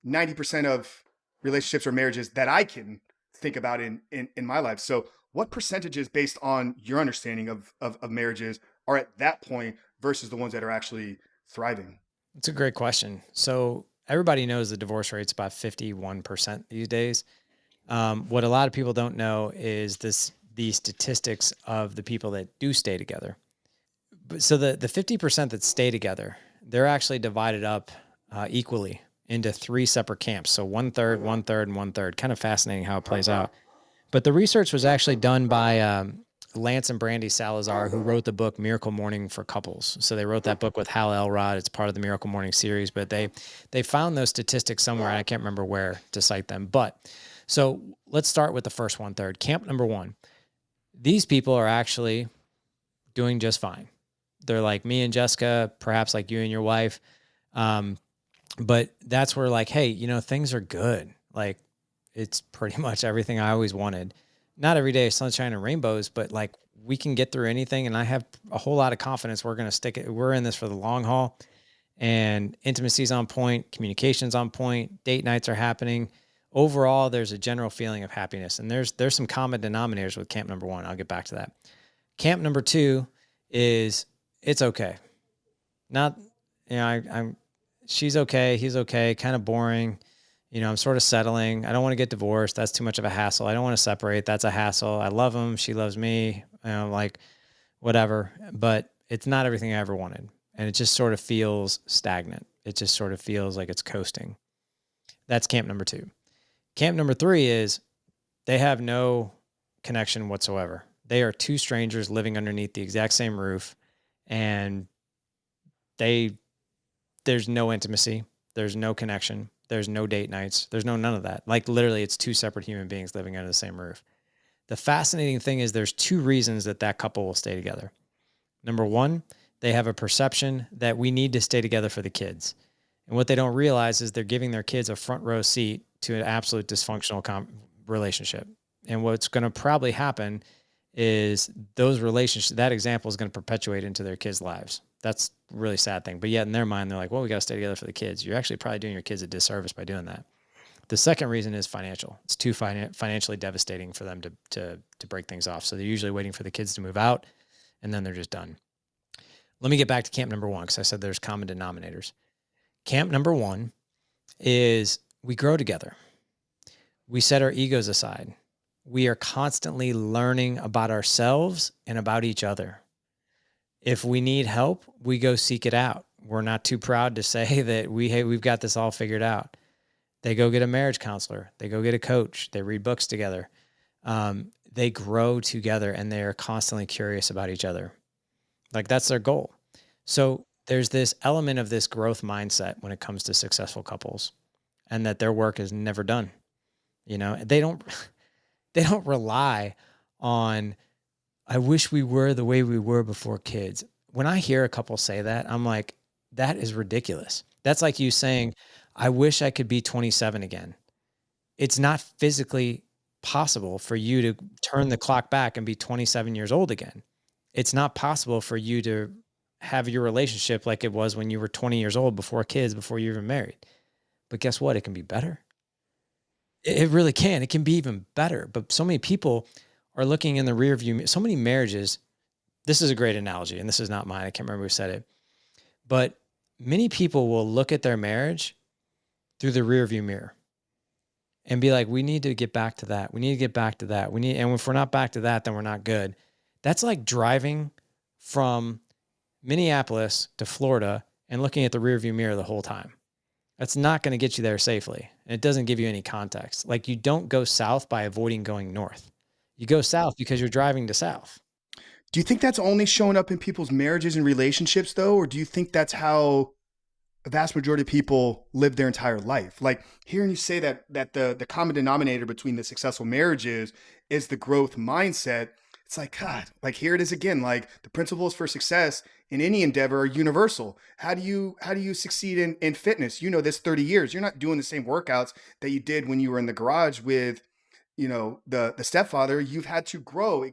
90% of relationships or marriages that I can think about in my life. So what percentages based on your understanding of marriages are at that point versus the ones that are actually thriving? It's a great question. So everybody knows the divorce rate's about 51% these days. What a lot of people don't know is the statistics of the people that do stay together. But so the 50% that stay together, they're actually divided up equally into three separate camps. So one third, one third, and one third. Kind of fascinating how it plays out. But the research was actually done by Lance and Brandy Salazar, who wrote the book Miracle Morning for Couples. So they wrote that book with Hal Elrod. It's part of the Miracle Morning series, but they found those statistics somewhere, and I can't remember where to cite them. But so let's start with the first one third. Camp number one. These people are actually doing just fine. They're like me and Jessica, perhaps like you and your wife. Um, but that's where like, hey, things are good. Like it's pretty much everything I always wanted. Not every day is sunshine and rainbows, but like we can get through anything. And I have a whole lot of confidence we're going to stick it. We're in this for the long haul, and intimacy's on point, communication's on point, date nights are happening. Overall, there's a general feeling of happiness. And there's some common denominators with camp number one. I'll get back to that. Camp number two is it's okay. Not, I'm she's okay, he's okay, kind of boring. I'm sort of settling. I don't want to get divorced. That's too much of a hassle. I don't want to separate. That's a hassle. I love him. She loves me. Like whatever. But it's not everything I ever wanted. And it just sort of feels stagnant. It just sort of feels like it's coasting. That's camp number two. Camp number three is they have no connection whatsoever. They are two strangers living underneath the exact same roof, and there's no intimacy, there's no connection, there's no date nights, there's none of that. Like literally it's two separate human beings living under the same roof. The fascinating thing is there's two reasons that couple will stay together. Number one, they have a perception that we need to stay together for the kids. And what they don't realize is they're giving their kids a front row seat to an absolute dysfunctional relationship. And what's going to probably happen is those relationships, that example is going to perpetuate into their kids' lives. That's a really sad thing. But yet in their mind, they're like, well, we got to stay together for the kids. You're actually probably doing your kids a disservice by doing that. The second reason is financial. It's too financially devastating for them to break things off. So they're usually waiting for the kids to move out, and then they're just done. Let me get back to camp number one, because I said there's common denominators. Camp number one is we grow together. We set our egos aside. We are constantly learning about ourselves and about each other. If we need help, we go seek it out. We're not too proud to say that we've got this all figured out. They go get a marriage counselor. They go get a coach. They read books together. They grow together, and they are constantly curious about each other. Like that's their goal. So there's this element of this growth mindset when it comes to successful couples, and that their work is never done. They don't rely on, I wish we were the way we were before kids. When I hear a couple say that, I'm like, that is ridiculous. That's like you saying, I wish I could be 27 again. It's not physically possible for you to turn the clock back and be 27 years old again. It's not possible for you to have your relationship like it was when you were 20 years old, before kids, before you were married. But guess what? It can be better. It really can. It can be even better. But so many people are looking in the rear view. So many marriages, this is a great analogy, and this is not mine. I can't remember who said it. But many people will look at their marriage through the rear view mirror and be like, we need to get back to that. We need to get back to that. And if we're not back to that, then we're not good. That's like driving from Minneapolis to Florida and looking at the rear view mirror the whole time. That's not going to get you there safely. And it doesn't give you any context. Like you don't go south by avoiding going north. You go south because you're driving to south. Do you think that's only showing up in people's marriages and relationships though? Or do you think that's how a vast majority of people live their entire life? Like hearing you say that the common denominator between the successful marriages is the growth mindset. It's like, God, like here it is again. Like the principles for success in any endeavor are universal. How do you succeed in fitness? This 30 years, you're not doing the same workouts that you did when you were in the garage with the stepfather, you've had to grow,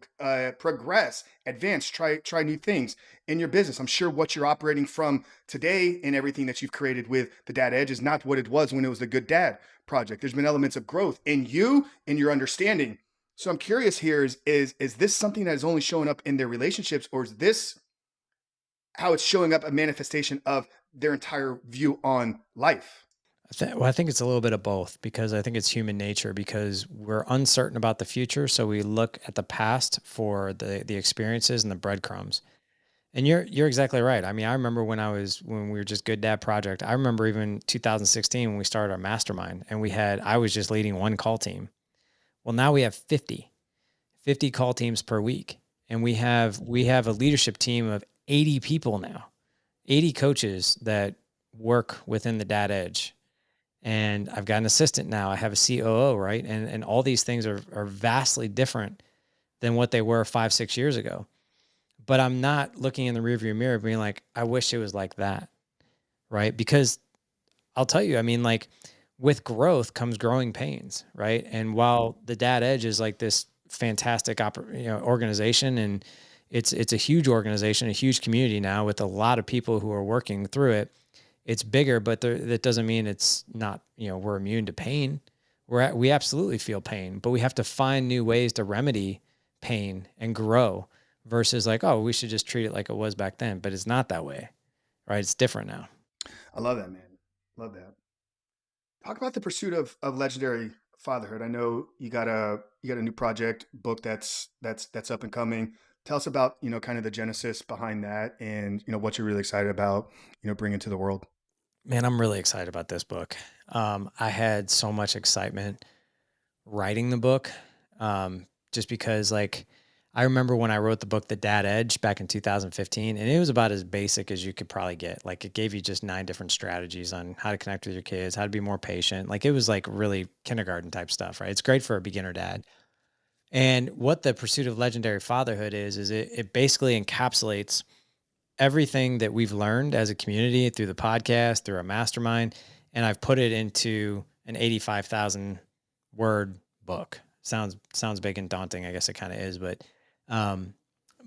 progress, advance, try new things in your business. I'm sure what you're operating from today and everything that you've created with the Dad Edge is not what it was when it was the Good Dad project. There's been elements of growth in you and your understanding. So I'm curious here, is this something that is only showing up in their relationships, or is this how it's showing up a manifestation of their entire view on life? Well, I think it's a little bit of both because I think it's human nature because we're uncertain about the future, so we look at the past for the experiences and the breadcrumbs. And you're exactly right. I mean, I remember when we were just Good Dad Project. I remember even 2016 when we started our mastermind and I was just leading one call team. Well, now we have 50 call teams per week. And we have a leadership team of 80 people now, 80 coaches that work within the Dad Edge. And I've got an assistant now. I have a COO, right? And all these things are vastly different than what they were 5, 6 years ago. But I'm not looking in the rearview mirror being like, I wish it was like that, right? Because I'll tell you, I mean, like with growth comes growing pains, right? And while the Dad Edge is like this fantastic organization, and it's a huge organization, a huge community now with a lot of people who are working through it. It's bigger, but that doesn't mean it's not, we're immune to pain. We absolutely feel pain, but we have to find new ways to remedy pain and grow versus like, oh, we should just treat it like it was back then. But it's not that way, right? It's different now. I love that, man. Love that. Talk about the pursuit of legendary fatherhood. I know you got a new project book that's up and coming. Tell us about kind of the genesis behind that, and what you're really excited about bringing to the world. Man, I'm really excited about this book. I had so much excitement writing the book, just because like I remember when I wrote the book, The Dad Edge, back in 2015, and it was about as basic as you could probably get. Like it gave you just 9 different strategies on how to connect with your kids, how to be more patient. Like it was like really kindergarten type stuff, right? It's great for a beginner dad. And what the pursuit of legendary fatherhood is it basically encapsulates everything that we've learned as a community through the podcast, through our mastermind, and I've put it into an 85,000 word book. Sounds big and daunting. I guess it kind of is, um,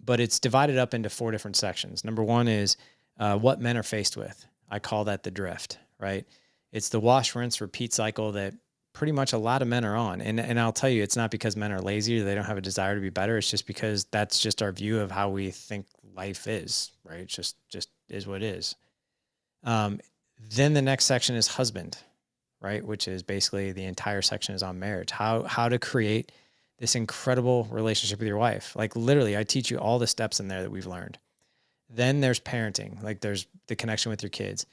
but it's divided up into 4 different sections. Number one is what men are faced with. I call that the drift, right? It's the wash, rinse, repeat cycle that pretty much a lot of men are on. And I'll tell you, it's not because men are lazy or they don't have a desire to be better. It's just because that's just our view of how we think life is, right? It's just is what it is. Um, then the next section is husband, right? Which is basically the entire section is on marriage. How to create this incredible relationship with your wife. Like literally, I teach you all the steps in there that we've learned. Then there's parenting, like there's the connection with your kids.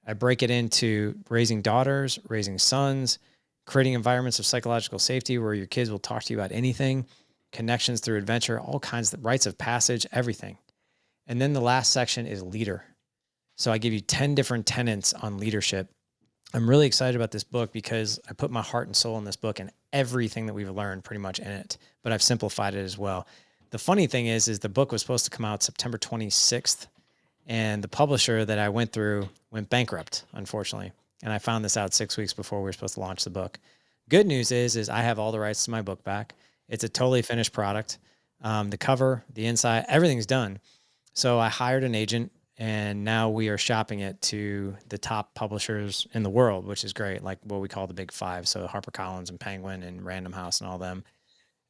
I break it into raising daughters, raising sons, creating environments of psychological safety where your kids will talk to you about anything, connections through adventure, all kinds of rites of passage, everything. And then the last section is leader. So I give you 10 different tenets on leadership. I'm really excited about this book because I put my heart and soul in this book and everything that we've learned pretty much in it, but I've simplified it as well. The funny thing is the book was supposed to come out September 26th, and the publisher that I went through went bankrupt, unfortunately. And I found this out 6 weeks before we were supposed to launch the book. Good news is I have all the rights to my book back. It's a totally finished product. The cover, the inside, everything's done. So I hired an agent, and now we are shopping it to the top publishers in the world, which is great. Like what we call the big five. So HarperCollins and Penguin and Random House and all them.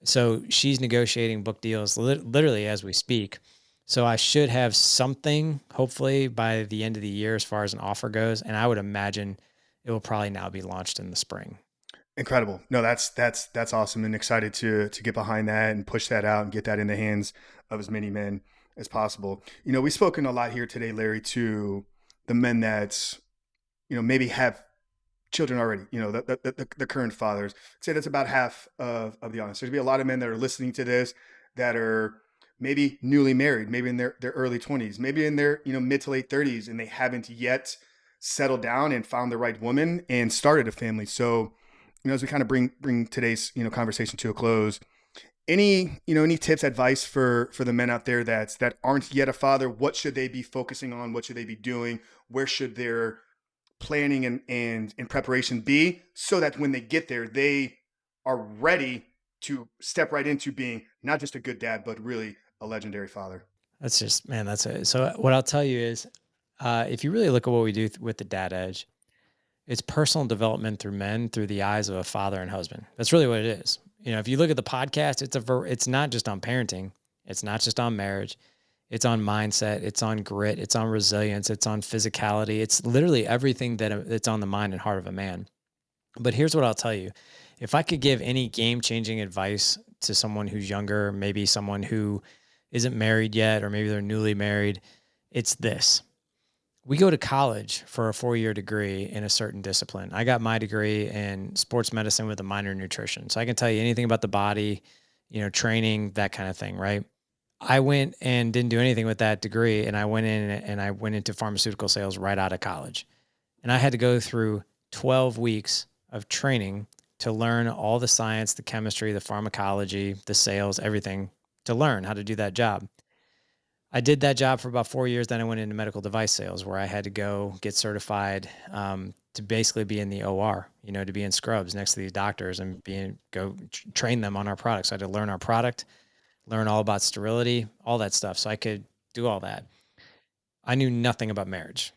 So she's negotiating book deals literally as we speak. So I should have something hopefully by the end of the year as far as an offer goes. And I would imagine it will probably now be launched in the spring. Incredible. No, that's awesome, and excited to get behind that and push that out and get that in the hands of as many men as possible. We've spoken a lot here today, Larry, to the men that maybe have children already. The current fathers. I'd say that's about half of the audience. There's gonna be a lot of men that are listening to this that are maybe newly married, maybe in their early 20s, maybe in their mid to late 30s, and they haven't yet settled down and found the right woman and started a family. So as we kind of bring today's conversation to a close, any tips, advice for the men out there that aren't yet a father? What should they be focusing on? What should they be doing? Where should their planning and preparation be so that when they get there, they are ready to step right into being not just a good dad, but really a legendary father. That's just, man, that's it. So what I'll tell you is, if you really look at what we do with the Dad Edge, it's personal development through men through the eyes of a father and husband. That's really what it is. You know, if you look at the podcast, it's not just on parenting. It's not just on marriage. It's on mindset. It's on grit. It's on resilience. It's on physicality. It's literally everything that's on the mind and heart of a man. But here's what I'll tell you. If I could give any game-changing advice to someone who's younger, maybe someone who isn't married yet, or maybe they're newly married, it's this. We go to college for a 4-year degree in a certain discipline. I got my degree in sports medicine with a minor in nutrition. So I can tell you anything about the body, training, that kind of thing, right? I went and didn't do anything with that degree. And I went in and I went into pharmaceutical sales right out of college. And I had to go through 12 weeks of training to learn all the science, the chemistry, the pharmacology, the sales, everything to learn how to do that job. I did that job for about 4 years. Then I went into medical device sales where I had to go get certified to basically be in the OR, to be in scrubs next to these doctors and train them on our products. So I had to learn our product, learn all about sterility, all that stuff. So I could do all that. I knew nothing about marriage.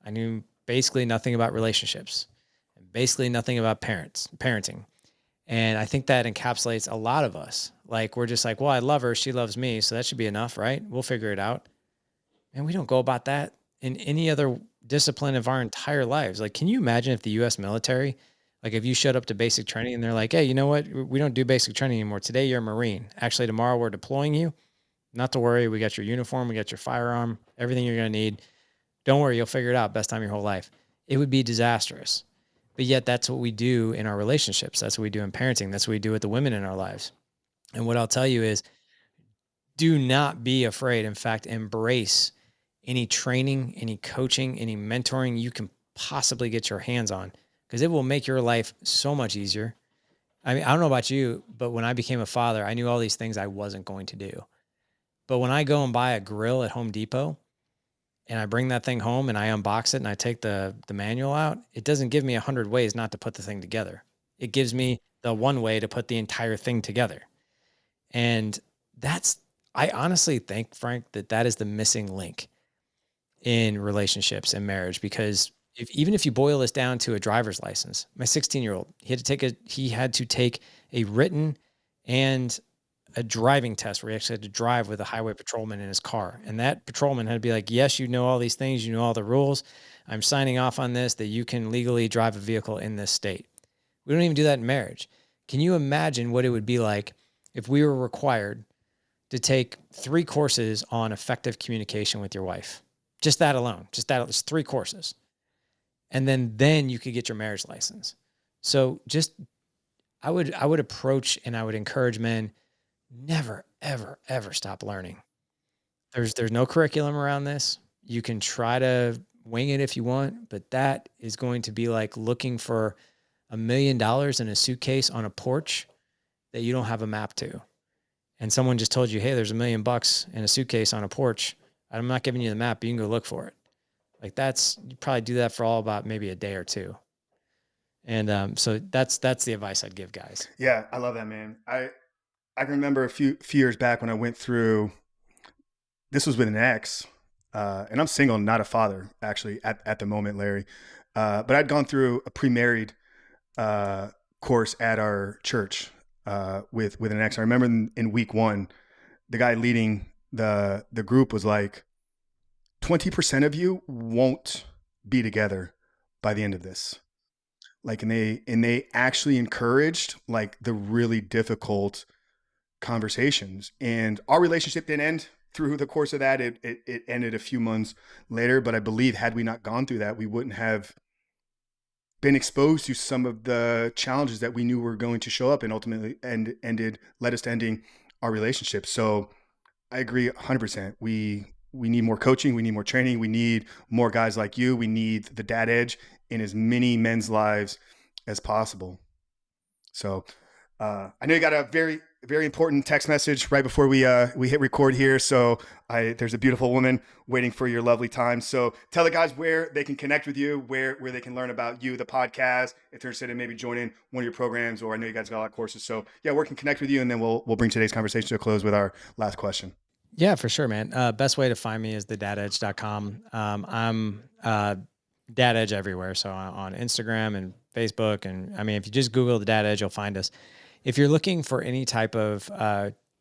I knew basically nothing about relationships, and basically nothing about parenting. And I think that encapsulates a lot of us. Like, we're just like, well, I love her. She loves me. So that should be enough, right? We'll figure it out. And we don't go about that in any other discipline of our entire lives. Like, can you imagine if the US military, like if you showed up to basic training and they're like, hey, you know what? We don't do basic training anymore. Today you're a Marine. Actually, tomorrow we're deploying you. Not to worry. We got your uniform. We got your firearm, everything you're going to need. Don't worry. You'll figure it out. Best time of your whole life. It would be disastrous. But yet that's what we do in our relationships. That's what we do in parenting. That's what we do with the women in our lives. And what I'll tell you is, do not be afraid. In fact, embrace any training, any coaching, any mentoring you can possibly get your hands on, because it will make your life so much easier. I mean, I don't know about you, but when I became a father, I knew all these things I wasn't going to do. But when I go and buy a grill at Home Depot and I bring that thing home and I unbox it and I take the manual out, it doesn't give me 100 ways not to put the thing together. It gives me the one way to put the entire thing together. And I honestly think, Frank, that is the missing link in relationships and marriage. Because even if you boil this down to a driver's license, my 16-year-old, he had to take a written and a driving test where he actually had to drive with a highway patrolman in his car. And that patrolman had to be like, yes, you know all these things, you know all the rules. I'm signing off on this, that you can legally drive a vehicle in this state. We don't even do that in marriage. Can you imagine what it would be like if we were required to take 3 courses on effective communication with your wife? Just that alone, just 3 courses. And then you could get your marriage license. So I would approach and I would encourage men, never, ever, ever stop learning. There's no curriculum around this. You can try to wing it if you want, but that is going to be like looking for $1 million in a suitcase on a porch that you don't have a map to. And someone just told you, hey, there's $1 million in a suitcase on a porch. I'm not giving you the map, but you can go look for it. Like, you probably do that for all about maybe a day or two. And so that's the advice I'd give guys. Yeah, I love that, man. I can remember a few years back when I went through. This was with an ex, and I'm single, not a father, actually, at the moment, Larry. But I'd gone through a pre-married course at our church with an ex. I remember in week 1, the guy leading the group was like, 20% of you won't be together by the end of this. Like, and they actually encouraged like the really difficult conversations. And our relationship didn't end through the course of that. It ended a few months later, but I believe had we not gone through that, we wouldn't have been exposed to some of the challenges that we knew were going to show up and ultimately led us to ending our relationship. So I agree 100%. We need more coaching. We need more training. We need more guys like you. We need the dad edge in as many men's lives as possible. So I know you got a very very important text message right before we hit record here. So there's a beautiful woman waiting for your lovely time. So tell the guys where they can connect with you, where they can learn about you, the podcast, if they're interested in maybe joining one of your programs, or I know you guys got a lot of courses. So yeah, where can connect with you, and then we'll bring today's conversation to a close with our last question. Yeah, for sure, man. Best way to find me is thedadedge.com. I'm Dad Edge everywhere. So on Instagram and Facebook. And I mean, if you just Google the Dad Edge, you'll find us. If you're looking for any type of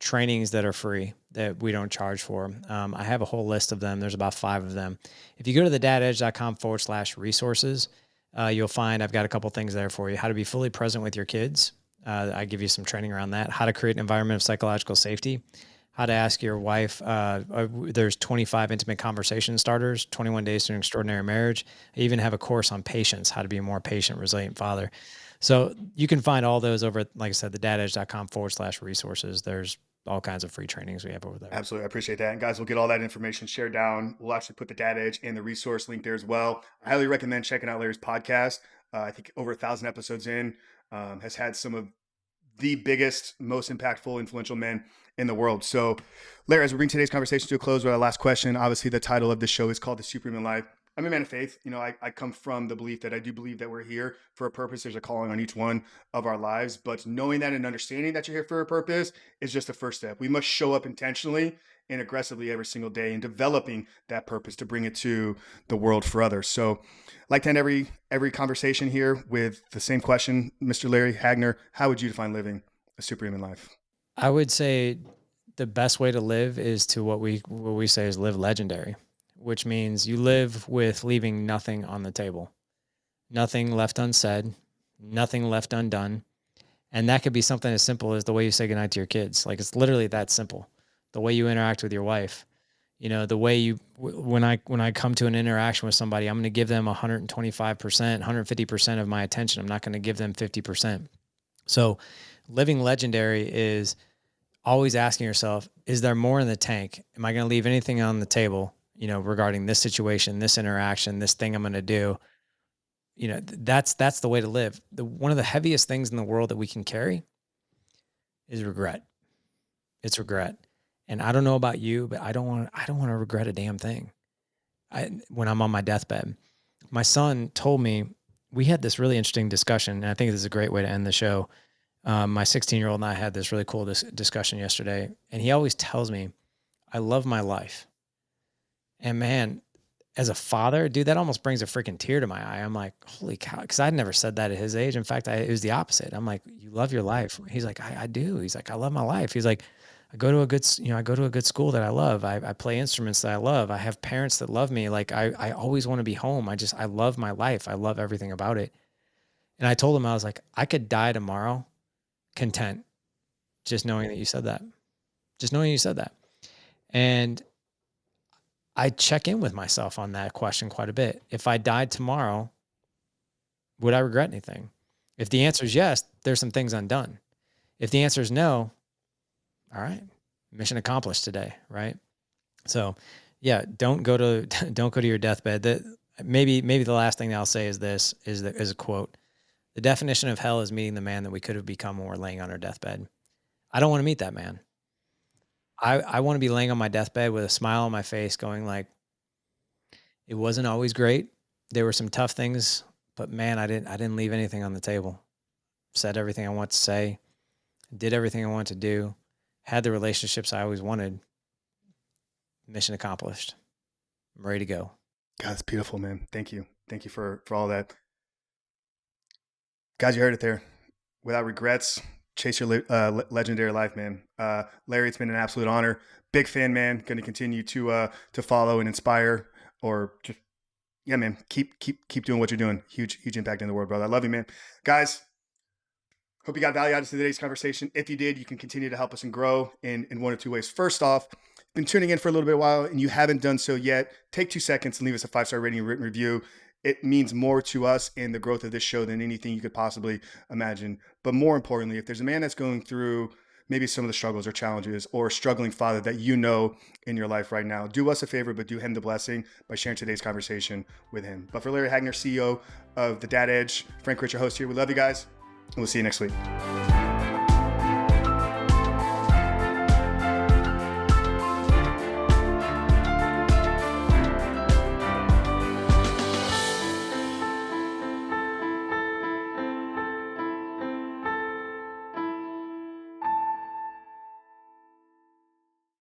trainings that are free that we don't charge for, I have a whole list of them. There's about 5 of them. If you go to thedadedge.com/resources, you'll find I've got a couple things there for you. How to be fully present with your kids. I give you some training around that. How to create an environment of psychological safety. How to ask your wife. There's 25 intimate conversation starters, 21 days to an extraordinary marriage. I even have a course on patience, how to be a more patient, resilient father. So you can find all those over, like I said, thedadedge.com/resources. There's all kinds of free trainings we have over there. Absolutely. I appreciate that. And guys, we'll get all that information shared down. We'll actually put the Dad Edge and the resource link there as well. I highly recommend checking out Larry's podcast. I think over 1,000 episodes in, has had some of the biggest, most impactful, influential men in the world. So, Larry, as we bring today's conversation to a close with our last question, obviously the title of this show is called The Superhuman Life. I'm a man of faith. You know, I come from the belief that I do believe that we're here for a purpose. There's a calling on each one of our lives, but knowing that and understanding that you're here for a purpose is just the first step. We must show up intentionally and aggressively every single day in developing that purpose to bring it to the world for others. So I'd like to end every conversation here with the same question. Mr. Larry Hagner, how would you define living a superhuman life? I would say the best way to live is to what we say is live legendary, which means you live with leaving nothing on the table, nothing left unsaid, nothing left undone. And that could be something as simple as the way you say goodnight to your kids. Like, it's literally that simple. The way you interact with your wife, the way when I come to an interaction with somebody, I'm going to give them 125%, 150% of my attention. I'm not going to give them 50%. So living legendary is always asking yourself, is there more in the tank? Am I going to leave anything on the table, regarding this situation, this interaction, this thing I'm going to do? That's the way to live. One of the heaviest things in the world that we can carry is regret. It's regret. And I don't know about you, but I don't want to regret a damn thing. When I'm on my deathbed, my son told me, we had this really interesting discussion, and I think this is a great way to end the show. My 16-year-old and I had this really cool discussion yesterday, and he always tells me, I love my life. And man, as a father, dude, that almost brings a freaking tear to my eye. I'm like, holy cow, because I'd never said that at his age. In fact, it was the opposite. I'm like, you love your life. He's like, I do. He's like, I love my life. He's like, I go to a good school that I love. I play instruments that I love. I have parents that love me. Like, I always want to be home. I love my life. I love everything about it. And I told him, I was like, I could die tomorrow content, just knowing that you said that. Just knowing you said that. And I check in with myself on that question quite a bit. If I died tomorrow, would I regret anything? If the answer is yes, there's some things undone. If the answer is no, all right, mission accomplished today, right? So, yeah, don't go to your deathbed. Maybe the last thing that I'll say is this: is a quote. The definition of hell is meeting the man that we could have become when we're laying on our deathbed. I don't want to meet that man. I want to be laying on my deathbed with a smile on my face going like, it wasn't always great. There were some tough things, but man, I didn't leave anything on the table. Said everything I want to say, did everything I wanted to do, had the relationships I always wanted. Mission accomplished. I'm ready to go. God, that's beautiful, man. Thank you. Thank you for all that. Guys, you heard it there. Without regrets, chase your legendary life, man. Larry, it's been an absolute honor. Big fan, man. Going to continue to follow and inspire, or just, yeah, man. Keep doing what you're doing. Huge impact in the world, brother. I love you, man. Guys, hope you got value out of today's conversation. If you did, you can continue to help us and grow in one or two ways. First off, been tuning in for a little bit while and you haven't done so yet, take 2 seconds and leave us a 5-star rating and written review. It means more to us and the growth of this show than anything you could possibly imagine. But more importantly, if there's a man that's going through maybe some of the struggles or challenges, or a struggling father that you know in your life right now, do us a favor, but do him the blessing by sharing today's conversation with him. But for Larry Hagner, CEO of The Dad Edge, Frank Rich, your host here, we love you guys, and we'll see you next week.